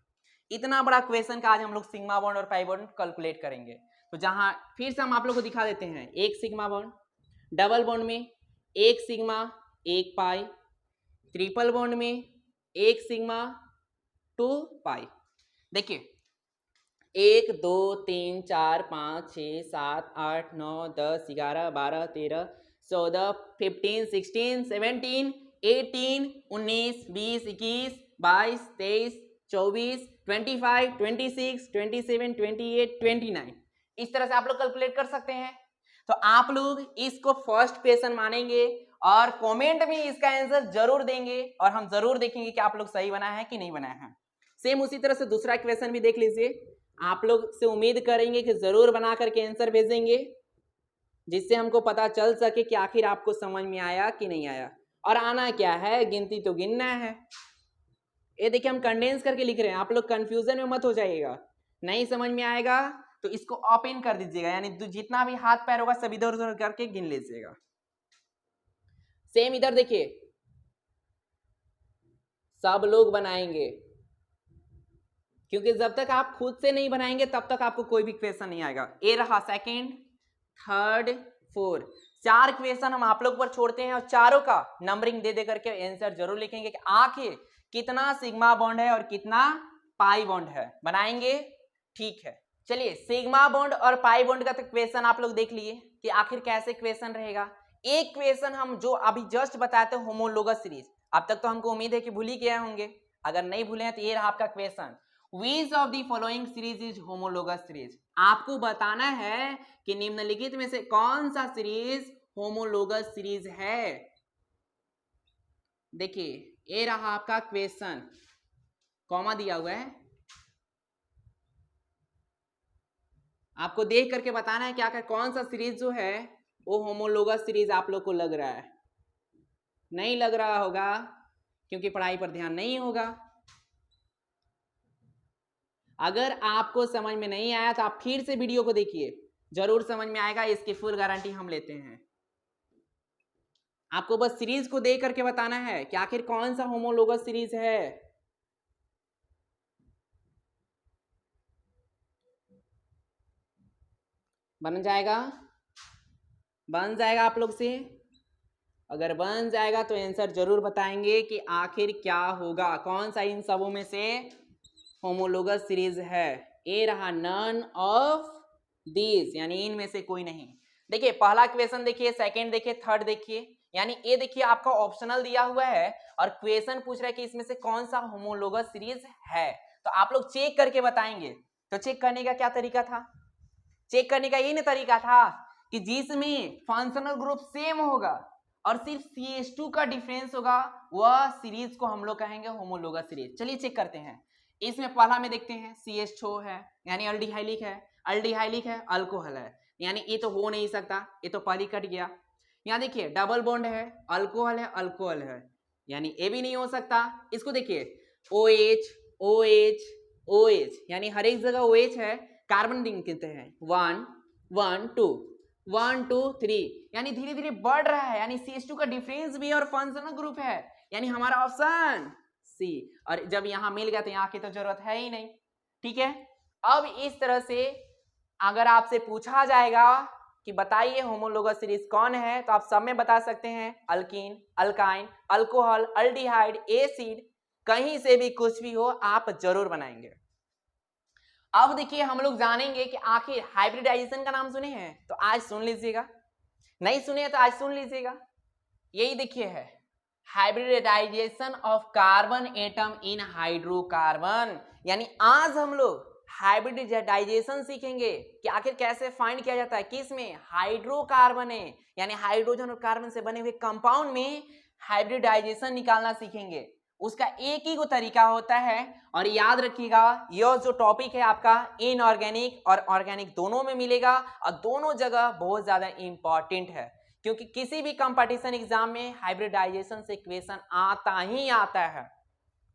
इतना बड़ा क्वेश्चन का आज हम लोग सिग्मा बॉन्ड और पाई बॉन्ड कैलकुलेट करेंगे। तो जहां फिर से हम आप लोग को दिखा देते हैं, एक सिग्मा बॉन्ड, डबल बॉन्ड में एक सिग्मा एक पाई, ट्रिपल बॉन्ड में एक सिग्मा 2 पाई। देखिए 1 2 3 4 5 6 7 8 9 10 11 12 13 14 15 16 17 18 19 20 21 22 23 24 25 26 27 28 29, इस तरह से आप लोग कैलकुलेट कर सकते हैं। तो आप लोग इसको फर्स्ट क्वेश्चन मानेंगे और कमेंट में इसका आंसर जरूर देंगे, और हम जरूर देखेंगे कि आप लोग सही बनाए हैं कि नहीं बनाए हैं। सेम उसी तरह से दूसरा क्वेश्चन भी देख लीजिए, आप लोग से उम्मीद करेंगे कि जरूर बना करके आंसर भेजेंगे, जिससे हमको पता चल सके कि आखिर आपको समझ में आया कि नहीं आया। और आना क्या है, गिनती तो गिनना है। ये देखिए हम कंडेंस करके लिख रहे हैं, आप लोग कंफ्यूजन में मत हो जाइएगा। नहीं समझ में आएगा तो इसको ओपन कर दीजिएगा, यानी जितना भी हाथ पैर होगा सब इधर उधर करके गिन लीजिएगा। सेम इधर देखिए, सब लोग बनाएंगे, क्योंकि जब तक आप खुद से नहीं बनाएंगे तब तक आपको कोई भी क्वेश्चन नहीं आएगा। ए रहा सेकंड, थर्ड, फोर्थ, 4 क्वेश्चन हम आप लोग पर छोड़ते हैं और चारों का नंबरिंग दे दे करके आंसर जरूर लिखेंगे कि आखिर कितना सिग्मा बॉन्ड है और कितना पाई बॉन्ड है। बनाएंगे? ठीक है, चलिए सिग्मा बॉन्ड और पाई बॉन्ड का तो क्वेश्चन आप लोग देख लिए कि आखिर कैसे क्वेश्चन रहेगा। एक क्वेश्चन हम जो अभी जस्ट बताए थे होमोलोगस सीरीज, अब तक तो हमको उम्मीद है कि भूल ही गए होंगे, अगर नहीं भूले हैं तो ये रहा आपका question, Which of the following series is homologous series? आपको बताना है कि निम्नलिखित में से कौन सा सीरीज होमोलोगस सीरीज है। देखिए ये रहा आपका क्वेश्चन, कॉमा दिया हुआ है, आपको देख करके बताना है क्या क्या कौन सा सीरीज जो है वो होमोलोगस सीरीज आप लोग को लग रहा है। नहीं लग रहा होगा क्योंकि पढ़ाई पर ध्यान नहीं होगा। अगर आपको समझ में नहीं आया तो आप फिर से वीडियो को देखिए, जरूर समझ में आएगा, इसकी फुल गारंटी हम लेते हैं। आपको बस सीरीज को देख करके बताना है कि आखिर कौन सा होमोलोगस सीरीज है। बन जाएगा, बन जाएगा आप लोग से। अगर बन जाएगा तो आंसर जरूर बताएंगे कि आखिर क्या होगा, कौन सा इन सबों में से होमोलोगस सीरीज है। ए रहा नन ऑफ दीज, यानी इनमें से कोई नहीं। देखिए पहला क्वेश्चन देखिए, सेकंड देखिए, थर्ड देखिए, यानी ए देखिए आपका ऑप्शनल दिया हुआ है और क्वेश्चन पूछ रहा है कि इसमें से कौन सा होमोलोगस सीरीज है। तो आप लोग चेक करके बताएंगे। तो चेक करने का क्या तरीका था? चेक करने का ये तरीका था कि जिसमें फंक्शनल ग्रुप सेम होगा और सिर्फ CH2 का डिफरेंस होगा, वह सीरीज को हम लोग कहेंगे होमोलोगस सीरीज। चलिए चेक करते हैं। इसमें पहला में देखते हैं CH2 है यानी अल्डिहाइलिक है, अल्डिहाइलिक है, अल्कोहल है, यानी ये तो हो नहीं सकता, ये तो पहली कट गया। यहाँ देखिए डबल बॉन्ड है, अल्कोहल है, अल्कोहल है, यानी ये भी नहीं हो सकता। इसको देखिए OH OH OH, यानी हर एक जगह OH है, कार्बन गिनते हैं 1 1 2 1 2 3, यानी धीरे धीरे बढ़ रहा है, यानी CH2 का डिफरेंस भी और फंक्शनल ग्रुप है, यानी हमारा ऑप्शन सी। और जब यहां मिल गया तो यहाँ की तो जरूरत है ही नहीं। ठीक है, अब इस तरह से अगर आपसे पूछा जाएगा कि बताइए होमोलोगस सीरीज कौन है, तो आप सब में बता सकते हैं alkyne, alkyne, alcohol, aldehyde, acid, कहीं से भी कुछ भी हो आप जरूर बनाएंगे। अब देखिए हम लोग जानेंगे कि आखिर हाइब्रिडाइजेशन का नाम सुने हैं तो आज सुन लीजिएगा, नहीं सुने तो आज सुन लीजिएगा। यही देखिए है hybridisation of carbon atom in hydrocarbon, यानी आज हम लोग हाइब्रिडाइजेशन सीखेंगे कि आखिर कैसे फाइंड किया जाता है, किस में, हाइड्रोकार्बन है, यानी हाइड्रोजन और कार्बन से बने हुए कंपाउंड में हाइब्रिडाइजेशन निकालना सीखेंगे। उसका एक ही को तरीका होता है, और याद रखिएगा यह जो टॉपिक है आपका इनऑर्गेनिक और ऑर्गेनिक दोनों में मिलेगा और दोनों जगह बहुत ज्यादा इंपॉर्टेंट है, क्योंकि किसी भी कंपटीशन एग्जाम में हाइब्रिडाइजेशन से क्वेश्चन आता ही आता है,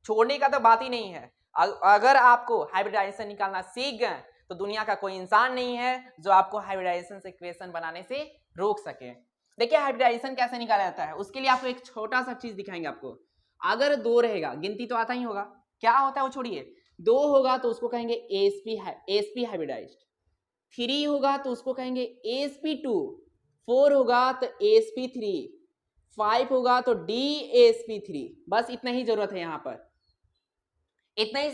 छोड़ने का तो बात ही नहीं है। अगर आपको हाइब्रिडाइजेशन निकालना सीख गए तो दुनिया का कोई इंसान नहीं है जो आपको हाइब्रिडाइजेशन से क्वेश्चन बनाने से रोक सके। देखिए हाइब्रिडाइजेशन कैसे निकाला जाता है, उसके लिए आपको एक छोटा सा चीज दिखाएंगे आपको। अगर 2 रहेगा, गिनती तो आता ही होगा, क्या होता है वो छोड़िए, 2 होगा तो उसको कहेंगे sp हाइब्रिडाइज्ड, 3 होगा तो उसको कहेंगे sp2, 4 होगा तो sp3, 5 होगा तो dsp3। बस इतना ही जरूरत है यहाँ पर, इतना ही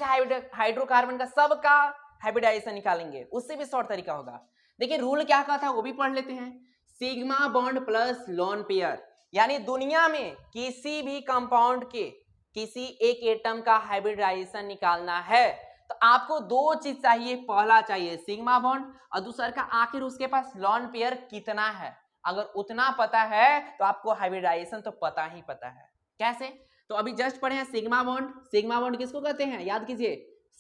हाइड्रोकार्बन का सबका हाइब्रिडाइजेशन निकालेंगे, उससे भी शॉर्ट तरीका होगा। देखिए रूल क्या कहता है वो भी पढ़ लेते हैं। Sigma bond plus lone pair, यानी दुनिया में किसी भी कंपाउंड के किसी एक एटम का हाइब्रिडाइजेशन निकालना है तो आपको 2 चीज चाहिए, पहला चाहिए सिग्मा बॉन्ड और दूसरा का आखिर उसके पास लोन पेयर कितना है। अगर उतना पता है तो आपको हाइब्रिडाइजेशन तो पता ही पता है। कैसे? तो अभी जस्ट पढ़े हैं सिग्मा बॉन्ड। सिग्मा बॉन्ड किसको कहते हैं, याद कीजिए,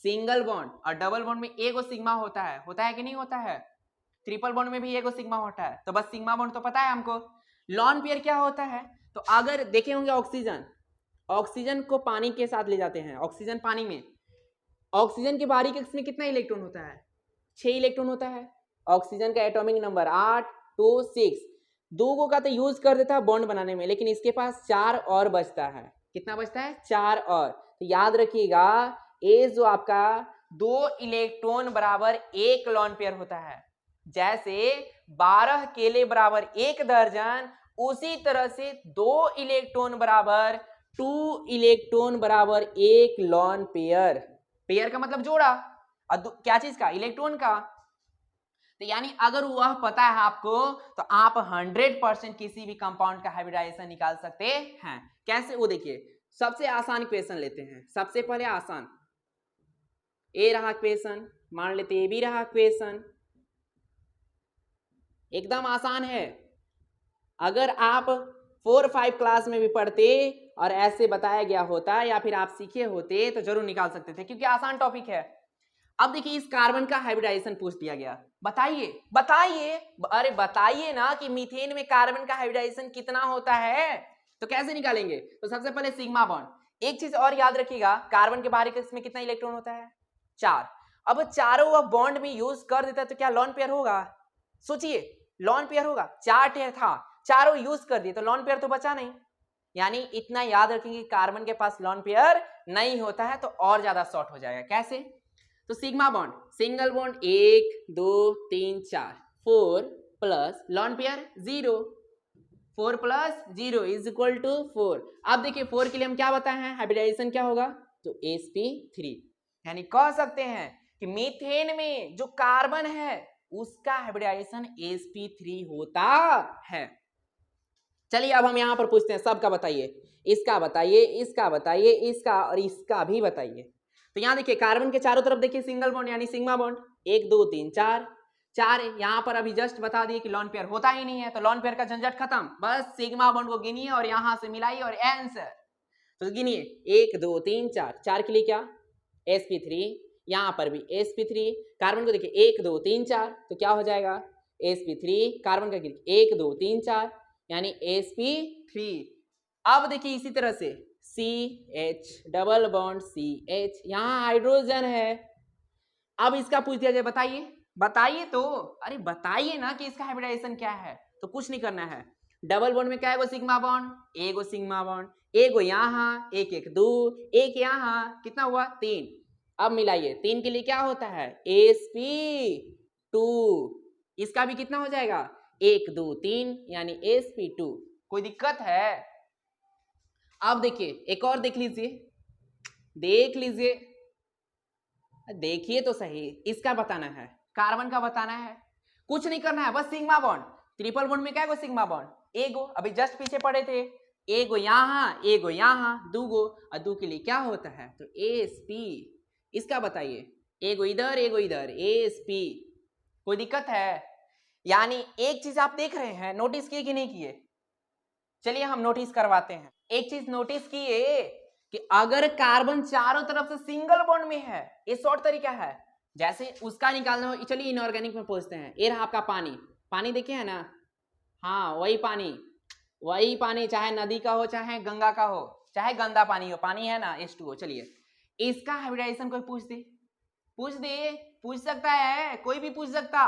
सिंगल बॉन्ड और डबल बॉन्ड में एगो सिग्मा होता है कि नहीं होता है, ट्रिपल बॉन्ड में भी एगो सिग्मा होता है, तो बस सिग्मा बॉन्ड तो पता है हमको। लॉन पेयर क्या होता है, तो अगर देखे होंगे ऑक्सीजन, ऑक्सीजन को पानी के साथ ले जाते हैं, ऑक्सीजन पानी में, ऑक्सीजन के बाहरी कक्ष में कितना इलेक्ट्रॉन होता है, 6 इलेक्ट्रॉन होता है। ऑक्सीजन का एटॉमिक नंबर 8 2 6, 2 का तो यूज कर देता है बॉन्ड बनाने में, लेकिन इसके पास 4 और बचता है। कितना बचता है, 4 और। तो याद रखिएगा ए जो आपका 2 इलेक्ट्रॉन बराबर 1 लॉन पेयर होता है, जैसे 12 केले बराबर 1 दर्जन, उसी तरह से 2 इलेक्ट्रॉन बराबर 2 इलेक्ट्रॉन बराबर 1 लॉन पेयर। पेयर का मतलब जोड़ा, और क्या चीज का, इलेक्ट्रॉन का। तो यानी अगर वह पता है आपको तो आप 100% किसी भी कंपाउंड का हाइब्रिडाइजेशन निकाल सकते हैं। कैसे, वो देखिए, सबसे आसान क्वेश्चन लेते हैं। सबसे पहले आसान, ए रहा क्वेश्चन, मान लेते ए भी रहा क्वेश्चन, एकदम आसान है। अगर आप 4-5 क्लास में भी पढ़ते और ऐसे बताया गया होता या फिर आप सीखे होते तो जरूर निकाल सकते थे, क्योंकि आसान टॉपिक है। अब देखिए इस कार्बन का हाइब्रिडाइजेशन पूछ दिया गया, बताइए बताइए, अरे बताइए ना कि मीथेन में कार्बन का हाइब्रिडाइजेशन कितना होता है, तो कैसे निकालेंगे? तो सबसे पहले सिग्मा बॉन्ड। एक चीज और याद रखिएगा, कार्बन के बाहरी कक्ष में कितना इलेक्ट्रॉन होता है? 4। अब चारों वह बॉन्ड में यूज कर देता है तो क्या लॉन पेयर होगा? सोचिए, लॉन पेयर होगा। 4 पेयर था, चारों यूज कर दिए तो लॉन पेयर तो बचा नहीं। यानी इतना याद रखेंगे कार्बन के पास लॉन पेयर नहीं होता है तो और ज्यादा शॉर्ट हो जाएगा। कैसे? तो sigma bond, single bond 1 2 3 4, 4 plus lone pair 0, 4 plus 0 is equal to 4। अब देखिए 4 के लिए हम क्या बताए हैं, हाइब्रिडाइजेशन क्या होगा? तो sp3। यानी कह सकते हैं कि मीथेन में जो कार्बन है उसका हाइब्रिडाइजेशन sp3 होता है। चलिए अब हम यहां पर पूछते हैं, सबका बताइए, इसका बताइए, इसका बताइए, इसका और इसका भी बताइए। तो यहां देखिए कार्बन के चारों तरफ देखिए सिंगल बॉन्ड यानी सिग्मा बॉन्ड, 1 2 3 4 4 है। यहां पर अभी जस्ट बता दिए कि लॉन पेयर होता ही नहीं है, तो लॉन पेयर का झंझट खत्म, बस सिग्मा बॉन्ड को गिनिए और यहां से मिलाइए और आंसर। तो गिनिए 1 2 3 4, 4 के लिए क्या? sp3, यहां पर भी sp3। कार्बन को देखिए 1 2 3 4 तो क्या हो जाएगा? sp3। कार्बन का 1 2 3 4 यानी sp3। अब देखिए इसी तरह से CH डबल बॉन्ड CH, यहां हाइड्रोजन है। अब इसका पूछ दिया जाए, बताइए बताइए, तो अरे बताइए ना कि इसका हाइब्रिडाइजेशन क्या है। तो कुछ नहीं करना है, डबल बॉन्ड में क्या है? सिग्मा बॉन्ड, एगो सिग्मा बॉन्ड, एगो यहाँ, एक एक 2, एक यहाँ, कितना हुआ? 3। अब मिलाइए, 3 के लिए क्या होता है? sp2। इसका भी कितना हो जाएगा? 1 2 3 यानी sp2। कोई दिक्कत है? अब देखिए एक और देख लीजिए, देख लीजिए, देखिए तो सही, इसका बताना है, कार्बन का बताना है। कुछ नहीं करना है, बस सिग्मा बॉन्ड, ट्रिपल बॉन्ड में क्या है? सिग्मा बॉन्ड, एगो, अभी जस्ट पीछे पड़े थे, एगो यहाँ, एगो यहाँ, दूगो, और 2 के लिए क्या होता है? तो sp। इसका बताइए, एगो इधर एगो इधर, sp। कोई दिक्कत है? यानी एक चीज आप देख रहे हैं, नोटिस किए कि नहीं किए? चलिए हम नोटिस करवाते हैं। एक चीज नोटिस किए कि अगर कार्बन चारों तरफ से सिंगल बॉन्ड में है, ये शॉर्ट तरीका है, जैसे उसका निकालना हो। चलिए इनऑर्गेनिक में पूछते हैं, ये रहा आपका पानी, पानी देखे है ना? हाँ वही पानी, चाहे नदी का हो, चाहे गंगा का हो, चाहे गंदा पानी हो, पानी है ना, H2O। चलिए इसका हाइब्रिडाइजेशन कोई पूछ सकता है, कोई भी पूछ सकता,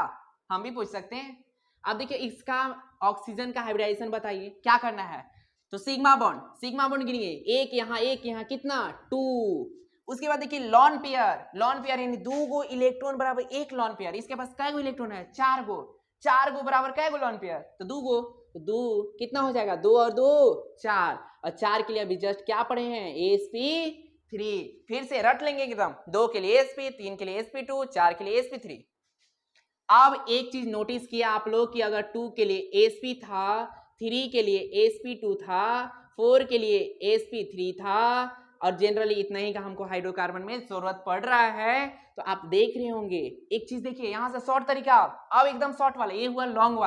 हम भी पूछ सकते हैं। अब देखिए इसका ऑक्सीजन का हाइब्रिडाइजेशन बताइए, क्या करना है? तो सिग्मा बॉन्ड गिनिए, एक यहाँ, कितना? 2। उसके बाद देखिए लॉन पेयर यानी 2 गो इलेक्ट्रॉन बराबर 1 लॉन पेयर। इसके पास कै गो इलेक्ट्रॉन है? 4 गो बराबर कै गो लॉन पेयर? तो 2 गो, तो 2 कितना हो जाएगा? 2 और 2 4, और 4 के लिए अभी जस्ट क्या पढ़े हैं? sp3। फिर से रट लेंगे एकदम, 2 के लिए sp, 3 के लिए sp2, 4 के लिए sp3। अब एक चीज नोटिस किया आप लोग कि अगर 2 के लिए sp था, 3 के लिए sp2 था, 4 के लिए sp3 था, और जनरली इतना ही का हमको हाइड्रोकार्बन में जरूरत पड़ रहा है, तो आप देख रहे होंगे। एक चीज देखिए यहां से शॉर्ट तरीका, अब एकदम शॉर्ट वाला, ये हुआ लॉन्ग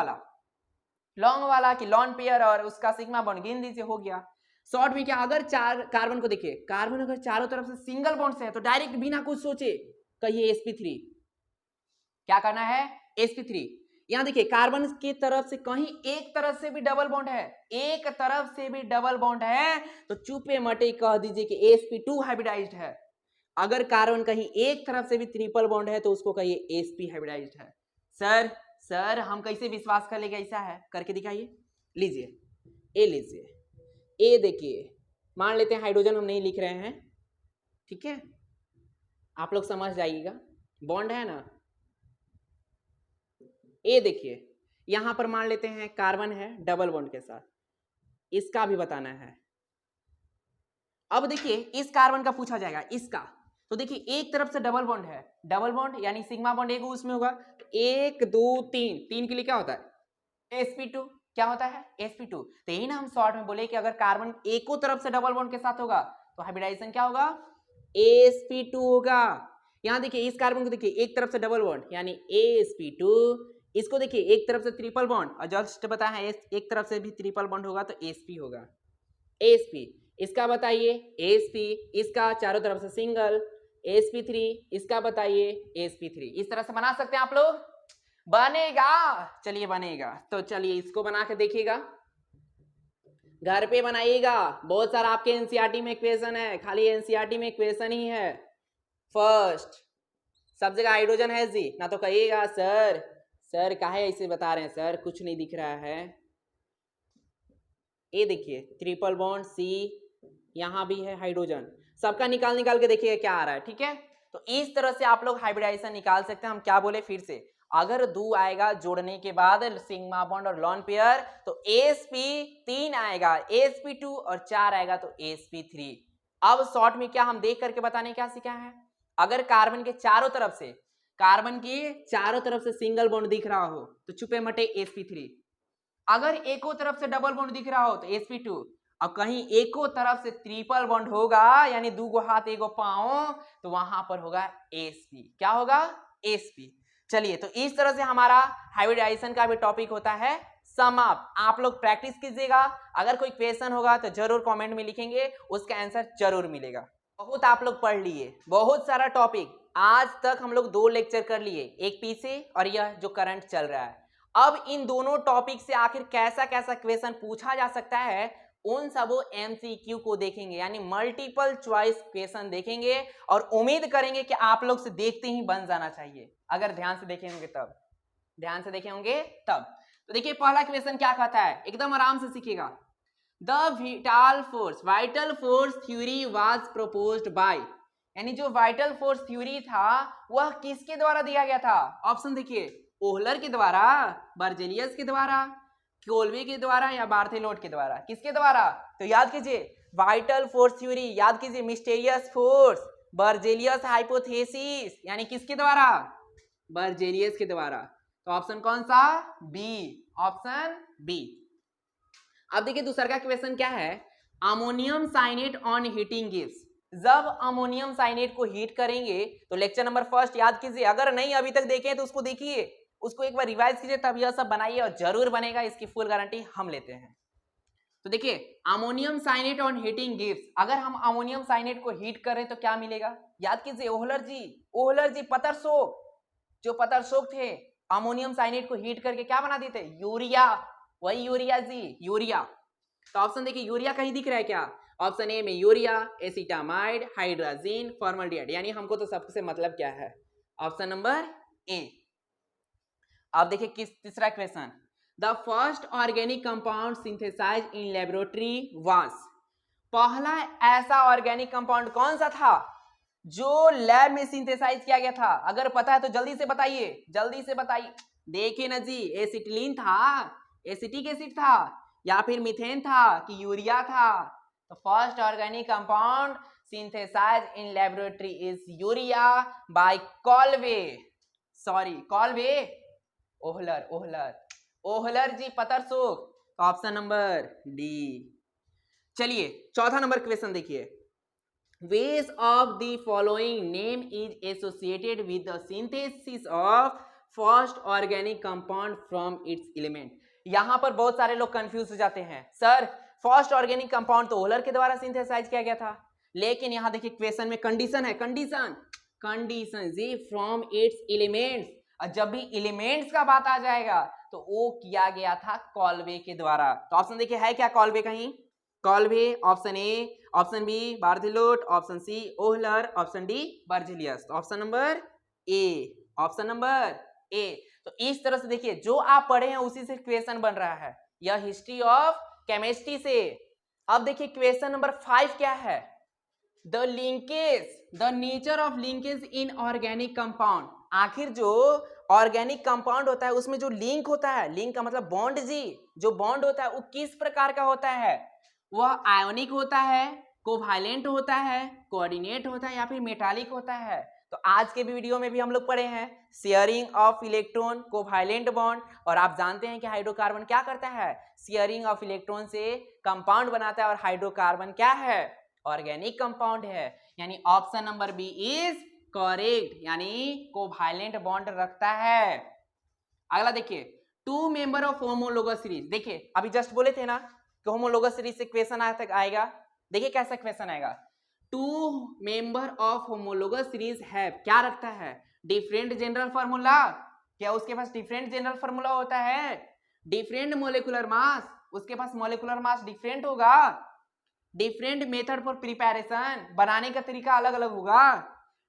वाला कि लॉन पेयर और उसका सिग्मा बॉन्ड गिन दीजिए, हो गया। शॉर्ट में क्या, अगर 4 कार्बन को देखिए, कार्बन अगर चारों तरफ से सिंगल बॉन्ड से है तो डायरेक्ट बिना कुछ सोचे कहिए sp3। क्या करना है? sp3। यहां देखिए कार्बन की तरफ से कहीं एक तरफ से भी डबल बॉन्ड है, एक तरफ से भी डबल बॉन्ड है, तो चुपे मटे कह दीजिए कि sp2 हाइब्रिडाइज्ड है। अगर कार्बन कहीं एक तरफ से भी ट्रिपल बॉन्ड है तो उसको कहिए sp हाइब्रिडाइज्ड है। सर हम कैसे विश्वास कर लेंगे? ऐसा है, करके दिखाइए। लीजिए ए देखिए, मान लेते हैं हाइड्रोजन हम नहीं लिख रहे हैं, ठीक है, आप लोग समझ जाइएगा, बॉन्ड है ना। ए देखिए यहां पर मान लेते हैं कार्बन है डबल बॉन्ड के साथ, इसका भी बताना है। अब देखिए इस कार्बन का पूछा जाएगा, इसका तो देखिए एक तरफ से डबल बॉन्ड है, डबल बॉन्ड यानी सिग्मा बॉन्ड एक उसमें होगा, 1 2 3, 3 के लिए क्या होता है? sp2। क्या होता है? sp2। तो यही ना हम शॉर्ट में बोले कि अगर कार्बन एको तरफ से डबल बॉन्ड के साथ होगा तो हाइब्रिडाइजेशन क्या होगा? sp2 होगा। यहां देखिए इस कार्बन को देखिए एक तरफ से डबल बॉन्ड यानी sp2, इसको देखिए, एक तरफ से ट्रिपल बॉन्ड और जस्ट बताया है एक तरफ से भी ट्रिपल बॉन्ड होगा तो sp होगा, sp। इसका बताइए sp, इसका चारों तरफ से सिंगल sp3, इसका बताइए sp3। इस तरह से बना सकते हैं आप लोग, बनेगा, चलिए बनेगा। तो चलिए इसको बना के देखिएगा, घर पे बनाइएगा। बहुत सारा आपके एनसीईआरटी में इक्वेशन है, खाली एनसीईआरटी में इक्वेशन ही है। फर्स्ट सब जगह हाइड्रोजन है जी, ना तो कहिएगा सर काहे ऐसे बता रहे हैं सर, कुछ नहीं दिख रहा है। ये देखिए ट्रिपल बॉन्ड सी, यहाँ भी है हाइड्रोजन, सबका निकाल के देखिएगा क्या आ रहा है, ठीक है। तो इस तरह से आप लोग हाइब्रिडाइजेशन निकाल सकते हैं। हम क्या बोले फिर से, अगर 2 आएगा जोड़ने के बाद सिग्मा बॉन्ड और लॉन पेयर तो sp 3 आएगा, sp2 और 4 आएगा तो sp3। अब शॉर्ट में क्या हम देख करके बताने क्या सीखा है, अगर कार्बन के चारों तरफ से सिंगल बॉन्ड दिख रहा हो तो छुपे मटे sp3, अगर एको तरफ से डबल बॉन्ड दिख रहा हो तो sp2, और कहीं एको तरफ से ट्रिपल बॉन्ड होगा यानी 2 गो हाथ 1 गो पांव तो वहां पर होगा sp। क्या होगा? sp। चलिए तो इस तरह से हमारा हाइब्रिडाइजेशन का भी टॉपिक होता है समाप्त। आप लोग प्रैक्टिस कीजिएगा, अगर कोई क्वेश्चन होगा तो जरूर कमेंट में लिखेंगे, उसका आंसर जरूर मिलेगा। बहुत आप लोग पढ़ लिए, बहुत सारा टॉपिक आज तक हम लोग 2 लेक्चर कर लिए, एक पीछे और यह जो करंट चल रहा है। अब इन दोनों टॉपिक से आखिर कैसा कैसा क्वेश्चन पूछा जा सकता है उन सबों एमसीक्यू को देखेंगे, यानी मल्टीपल चॉइस क्वेश्चन देखेंगे और उम्मीद करेंगे कि आप लोग से देखते ही बन जाना चाहिए, अगर ध्यान से देखे होंगे तब। तो देखिए पहला क्वेश्चन क्या कहता है, एकदम आराम से सीखिएगा। The vital force theory was proposed by, यानी जो वाइटल फोर्स थ्योरी था वह किसके द्वारा दिया गया था? ऑप्शन देखिए, ओहलर के द्वारा, बर्जेलियस के द्वारा, कोल्बे के द्वारा या बार्थेलोट के द्वारा। किसके द्वारा? तो याद कीजिए वाइटल फोर्स थ्योरी, याद कीजिए मिस्टीरियस फोर्स, बर्जेलियस हाइपोथेसिस, यानी किसके द्वारा? बर्जेलियस के द्वारा। तो ऑप्शन कौन सा? B, option B. अब देखिए दूसरा का क्वेश्चन क्या है, ammonium cyanate on heating gives, जब अमोनियम साइनेट को हीट करेंगे तो लेक्चर नंबर 1 याद कीजिए, अगर नहीं अभी तक देखे तो उसको देखिए, उसको एक बार रिवाइज कीजिए, तब यह सब बनाइए और जरूर बनेगा, इसकी फुल गारंटी हम लेते हैं। तो देखिए ammonium cyanate on heating gives, अगर हम अमोनियम साइनेट को हीट करें तो क्या मिलेगा? याद कीजिए ओहलर जी पतरसोक, जो पतरसोक थे अमोनियम साइनेट को हीट करके क्या बना देते? यूरिया, वही यूरिया जी, यूरिया। तो ऑप्शन देखिए यूरिया कहीं दिख रहा है क्या? ऑप्शन ए में यूरिया, एसिटामाइड, हाइड्रोजीन, फॉर्मल्डिहाइड, यानी हमको तो सबसे मतलब क्या है? Option number A. अब देखिए तीसरा question, the first organic compound synthesise in laboratory was, पहला ऐसा ऑर्गेनिक कंपाउंड कौन सा था जो लैब में सिंथेसाइज किया गया था? अगर पता है तो जल्दी से बताइए। देखिए ना जी, एसिटिलीन था, एसिटिक एसिड था, या फिर मीथेन था कि यूरिया था? तो first organic compound synthesise in laboratory is urea by Kolbe, Wohler जी पतरसोक। Option number D. चलिए चौथा नंबर क्वेश्चन देखिए, which of the following name is associated with the synthesis of first organic compound from its element? यहां पर बहुत सारे लोग कंफ्यूज हो जाते हैं, सर फर्स्ट ऑर्गेनिक कंपाउंड तो ओहलर के द्वारा सिंथेसाइज किया गया था, लेकिन यहां देखिए क्वेश्चन में कंडीशन है, condition G from its elements, और जब भी एलिमेंट्स का बात आ जाएगा तो वो किया गया था कॉल्वे के द्वारा। तो ऑप्शन देखिए है क्या कॉल्वे? कहीं Kolbe, option A, option B Berthelot, option C Wohler, option D Berzelius. तो ऑप्शन नंबर ए। तो इस तरह से देखिए जो आप पढ़े हैं उसी से क्वेश्चन बन रहा है, यह हिस्ट्री ऑफ केमिस्ट्री से। अब देखिए क्वेश्चन नंबर 5 क्या है, the nature of linkage in organic compound, आखिर जो ऑर्गेनिक कंपाउंड होता है उसमें जो लिंक होता है, लिंक का मतलब बॉन्ड जी, जो बॉन्ड होता है वो किस प्रकार का होता है? वह आयोनिक होता है, कोवैलेंट होता है, कोऑर्डिनेट होता है या फिर मेटालिक होता है? तो आज के वीडियो में भी हम लोग पढ़े हैं sharing of electron, covalent bond, और आप जानते हैं कि हाइड्रोकार्बन क्या करता है? शेयरिंग ऑफ इलेक्ट्रॉन से कंपाउंड बनाता है, और हाइड्रोकार्बन क्या है? ऑर्गेनिक कंपाउंड है, यानी option number B is correct, यानी कोवैलेंट बॉन्ड रखता है। अगला देखिए, two member of homologous series. देखिए अभी जस्ट बोले थे ना कि होमोलोगस सीरीज से क्वेश्चन आएगा। देखिए कैसा क्वेश्चन आएगा, two member of homologous series है, क्या रखता है, डिफरेंट जनरल फार्मूला। क्या उसके पास डिफरेंट जनरल फार्मूला होता है? डिफरेंट मोलिकुलर मास, उसके पास मोलिकुलर मास डिफरेंट होगा। डिफरेंट मेथड फॉर प्रिपरेशन, बनाने का तरीका अलग अलग होगा।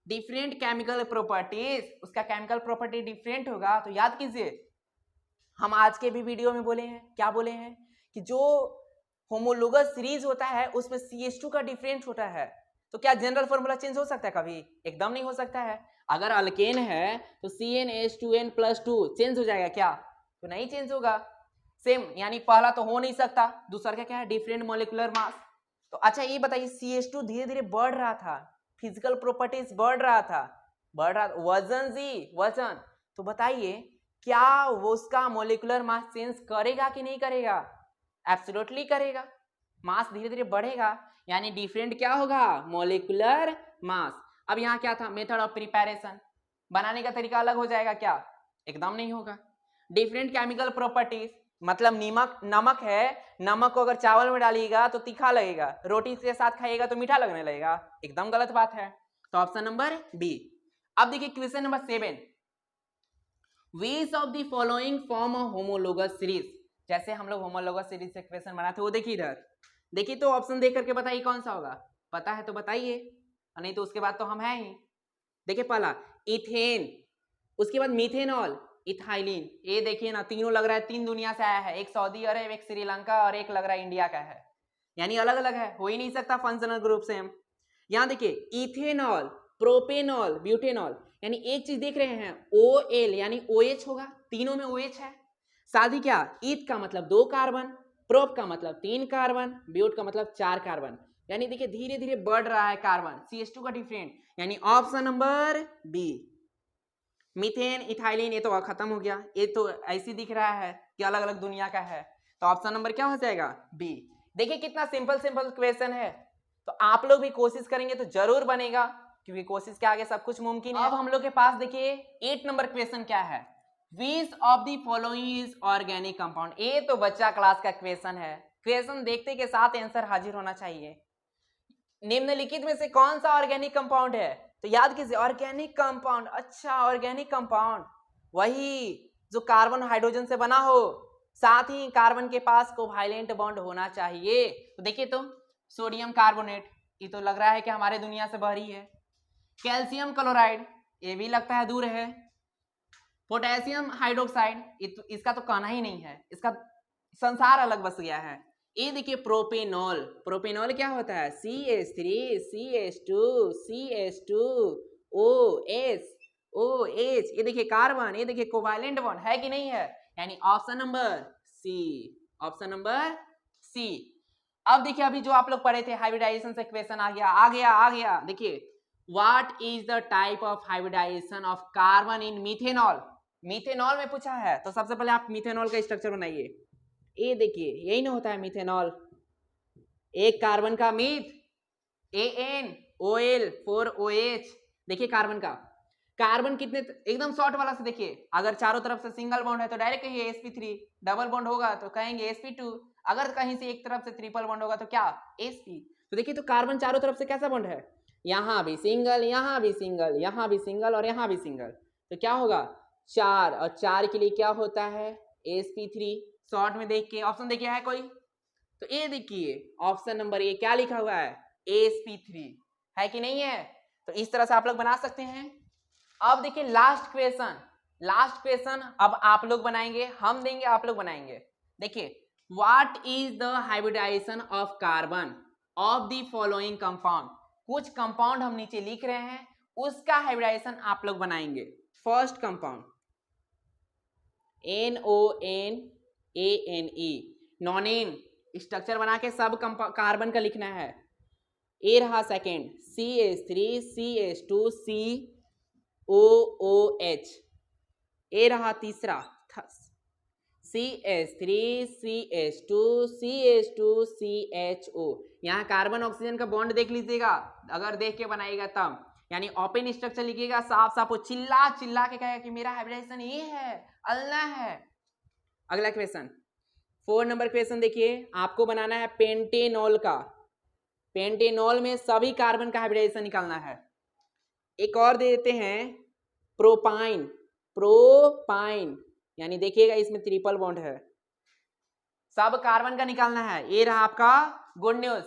डिफरेंट केमिकल प्रॉपर्टीज, उसका केमिकल प्रॉपर्टी डिफरेंट होगा। तो याद कीजिए, हम आज के भी वीडियो में बोले हैं, क्या बोले हैं कि जो होमोलोगस सीरीज होता है उसमें CH2 का डिफरेंट होता है। तो क्या जनरल फॉर्मूला चेंज हो सकता है कभी? एकदम नहीं हो सकता है। अगर अल्केन है तो CnH2n+2 चेंज हो जाएगा क्या? तो नहीं चेंज होगा। सेम, यानी पहला तो हो नहीं सकता, दूसरा का क्या है, डिफरेंट मोलिकुलर मास। तो अच्छा ये बताइए, CH2 धीरे धीरे बढ़ रहा था, फिजिकल प्रॉपर्टीज बढ़ रहा था, वजन जी, वजन। तो बताइए क्या वो उसका मोलिकुलर मास चेंज करेगा कि नहीं करेगा? एब्सोल्युटली करेगा। मास धीरे धीरे बढ़ेगा, यानी डिफरेंट क्या होगा, मोलिकुलर मास। अब यहाँ क्या था, मेथड ऑफ प्रिपरेशन, बनाने का तरीका अलग हो जाएगा क्या? एकदम नहीं होगा। डिफरेंट केमिकल प्रॉपर्टीज, मतलब नमक है, नमक को अगर चावल में डालिएगा तो तीखा लगेगा, रोटी के साथ खाइएगा तो मीठा लगने लगेगा, एकदम गलत बात है। तो ऑप्शन नंबर बी। अब देखिए question number 7, which of the following form of homologous series. जैसे हम लोग होमोलोगस सीरीज से क्वेश्चन बनाते, वो देखिए इधर, देखिए तो ऑप्शन देख करके बताइए कौन सा होगा, पता है तो बताइए, नहीं तो उसके बाद तो हम हैं ही। देखिए पहला इथेन, उसके बाद मिथेनॉल, इथाइलिन। ये देखिए ना, तीनों लग रहा है तीन दुनिया से आया है, एक सऊदी अरब, एक श्रीलंका और एक लग रहा है इंडिया का है, यानी अलग अलग है, हो ही नहीं सकता फंक्शनल ग्रुप से हम। यहाँ देखिए इथेनॉल, प्रोपेनॉल, ब्यूटेनॉल, यानी एक चीज देख रहे हैं, OL यानी OH होगा, तीनों में OH है। साथ ही क्या, ईथ का मतलब 2 कार्बन, प्रोप का मतलब 3 कार्बन, ब्यूट का मतलब 4 कार्बन, यानी देखिए धीरे धीरे बढ़ रहा है कार्बन, CH2 का डिफरेंट, यानी option number B. Methane, ethylene, ये तो खत्म हो गया, ये तो ऐसी दिख रहा है कि अलग अलग दुनिया का है, तो ऑप्शन नंबर क्या हो जाएगा, बी। देखिए कितना सिंपल सिंपल क्वेश्चन है, तो आप लोग भी कोशिश करेंगे तो जरूर बनेगा, क्योंकि कोशिश के आगे सब कुछ मुमकिन है। अब हम लोग के पास देखिए 8 नंबर क्वेश्चन क्या है, विच of the following is organic compound. ये तो बच्चा क्लास का क्वेश्चन है, क्वेश्चन देखते के साथ आंसर हाजिर होना चाहिए। निम्नलिखित में से कौन सा ऑर्गेनिक कंपाउंड है? तो याद कीजिए ऑर्गेनिक कंपाउंड, अच्छा ऑर्गेनिक कंपाउंड वही जो कार्बन हाइड्रोजन से बना हो, साथ ही कार्बन के पास कोवैलेंट बॉन्ड होना चाहिए। तो देखिए तो सोडियम कार्बोनेट, ये तो लग रहा है कि हमारे दुनिया से बाहरी है। कैल्शियम क्लोराइड, ये भी लगता है दूर है। पोटेशियम हाइड्रोक्साइड, इसका तो कहना ही नहीं है, इसका संसार अलग बस गया है। ये देखिए प्रोपेनॉल, प्रोपेनॉल क्या होता है, CH3 CH2 CH2 OH OH, ये देखिए कार्बन, ये देखिए कोवैलेंट बॉन्ड है कि नहीं है, यानी option number C, option number C. अब देखिए अभी जो आप लोग पढ़े थे हाइब्रिडाइजेशन से क्वेश्चन आ गया। देखिए what is the type of hybridisation of carbon in methanol. Methanol में पूछा है, तो सबसे पहले आप मीथेनॉल का स्ट्रक्चर बनाइए। ये देखिए यही ना होता है मीथेनॉल, एक कार्बन का मीथ, AnOL 4OH। देखिए कार्बन का, कार्बन कितने, एकदम शॉर्ट वाला से देखिए, अगर चारों तरफ से सिंगल बॉन्ड है तो डायरेक्ट कहिए sp3, डबल बॉन्ड होगा तो कहेंगे sp2, अगर कहीं से एक तरफ से ट्रिपल बॉन्ड होगा तो क्या, sp। तो देखिए तो कार्बन चारों तरफ से कैसा बॉन्ड है, यहाँ भी सिंगल, यहाँ भी सिंगल, यहाँ भी सिंगल और यहाँ भी सिंगल, तो क्या होगा 4, और 4 के लिए क्या होता है sp3। शॉर्ट में देख के ऑप्शन देखिए है कोई, तो ये देखिए ऑप्शन नंबर ए क्या लिखा हुआ है, sp3 है कि नहीं है। तो इस तरह से आप लोग बना सकते हैं। अब देखिए लास्ट क्वेश्चन अब आप लोग बनाएंगे, हम देंगे, आप लोग बनाएंगे। देखिए what is the hybridisation of carbon of the following compound. कुछ कंपाउंड हम नीचे लिख रहे हैं, उसका हाइब्रिडाइजेशन आप लोग बनाएंगे। First compound NONANE, nonane, structure बना के सब कार्बन का लिखना है। ए रहा सेकेंड CH3 CH2 COOH। ए रहा तीसरा CH3 CH2 CH2 CHO। यहाँ कार्बन ऑक्सीजन का बॉन्ड देख लीजिएगा, अगर देख के बनाइएगा तब यानी ओपन स्ट्रक्चर लिखिएगा साफ साफ, वो चिल्ला चिल्ला के कहेगा कि मेरा हाइब्रिडाइजेशन ये है, अल्लाह है। अगला क्वेश्चन 4 नंबर क्वेश्चन देखिए, आपको बनाना है पेंटेनॉल का। पेंटेनॉल में सभी कार्बन का हाइब्रिडाइजेशन निकालना है। एक और दे देते हैं प्रोपाइन। प्रोपाइन यानी देखिएगा इसमें ट्रिपल बॉन्ड है, सब कार्बन का निकालना है। ये रहा आपका गुड न्यूज,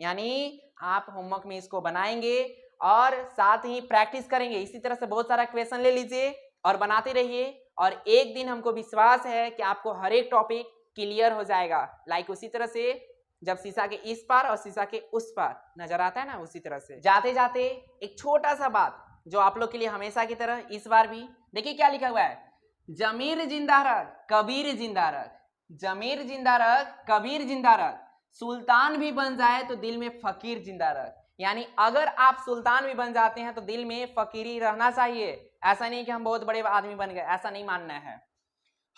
यानी आप होमवर्क में इसको बनाएंगे और साथ ही प्रैक्टिस करेंगे। इसी तरह से बहुत सारा क्वेश्चन ले लीजिए और बनाते रहिए, और एक दिन हमको विश्वास है कि आपको हर एक टॉपिक क्लियर हो जाएगा। लाइक उसी तरह से जब शीशा के इस पार और शीशा के उस पार नजर आता है ना, उसी तरह से। जाते जाते एक छोटा सा बात जो आप लोग के लिए हमेशा की तरह इस बार भी देखिए क्या लिखा हुआ है, जमीर जिंदा रख कबीर जिंदा रख, जमीर जिंदा रख कबीर जिंदा रख, सुल्तान भी बन जाए तो दिल में फकीर जिंदा रख। यानी अगर आप सुल्तान भी बन जाते हैं तो दिल में फकीरी रहना चाहिए। ऐसा नहीं कि हम बहुत बड़े आदमी बन गए, ऐसा नहीं मानना है।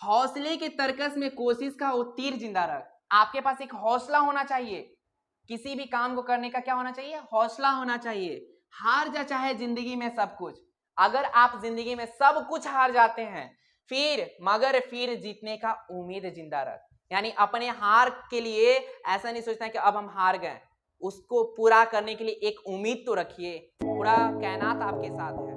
हौसले के तरकस में कोशिश का वो तीर जिंदा रख। आपके पास एक हौसला होना चाहिए, किसी भी काम को करने का क्या होना चाहिए, हौसला होना चाहिए। हार जा चाहे जिंदगी में सब कुछ, अगर आप जिंदगी में सब कुछ हार जाते हैं फिर जीतने का उम्मीद जिंदा रख। यानी अपने हार के लिए ऐसा नहीं सोचना कि अब हम हार गए, उसको पूरा करने के लिए एक उम्मीद तो रखिए। पूरा कायनात आपके साथ है।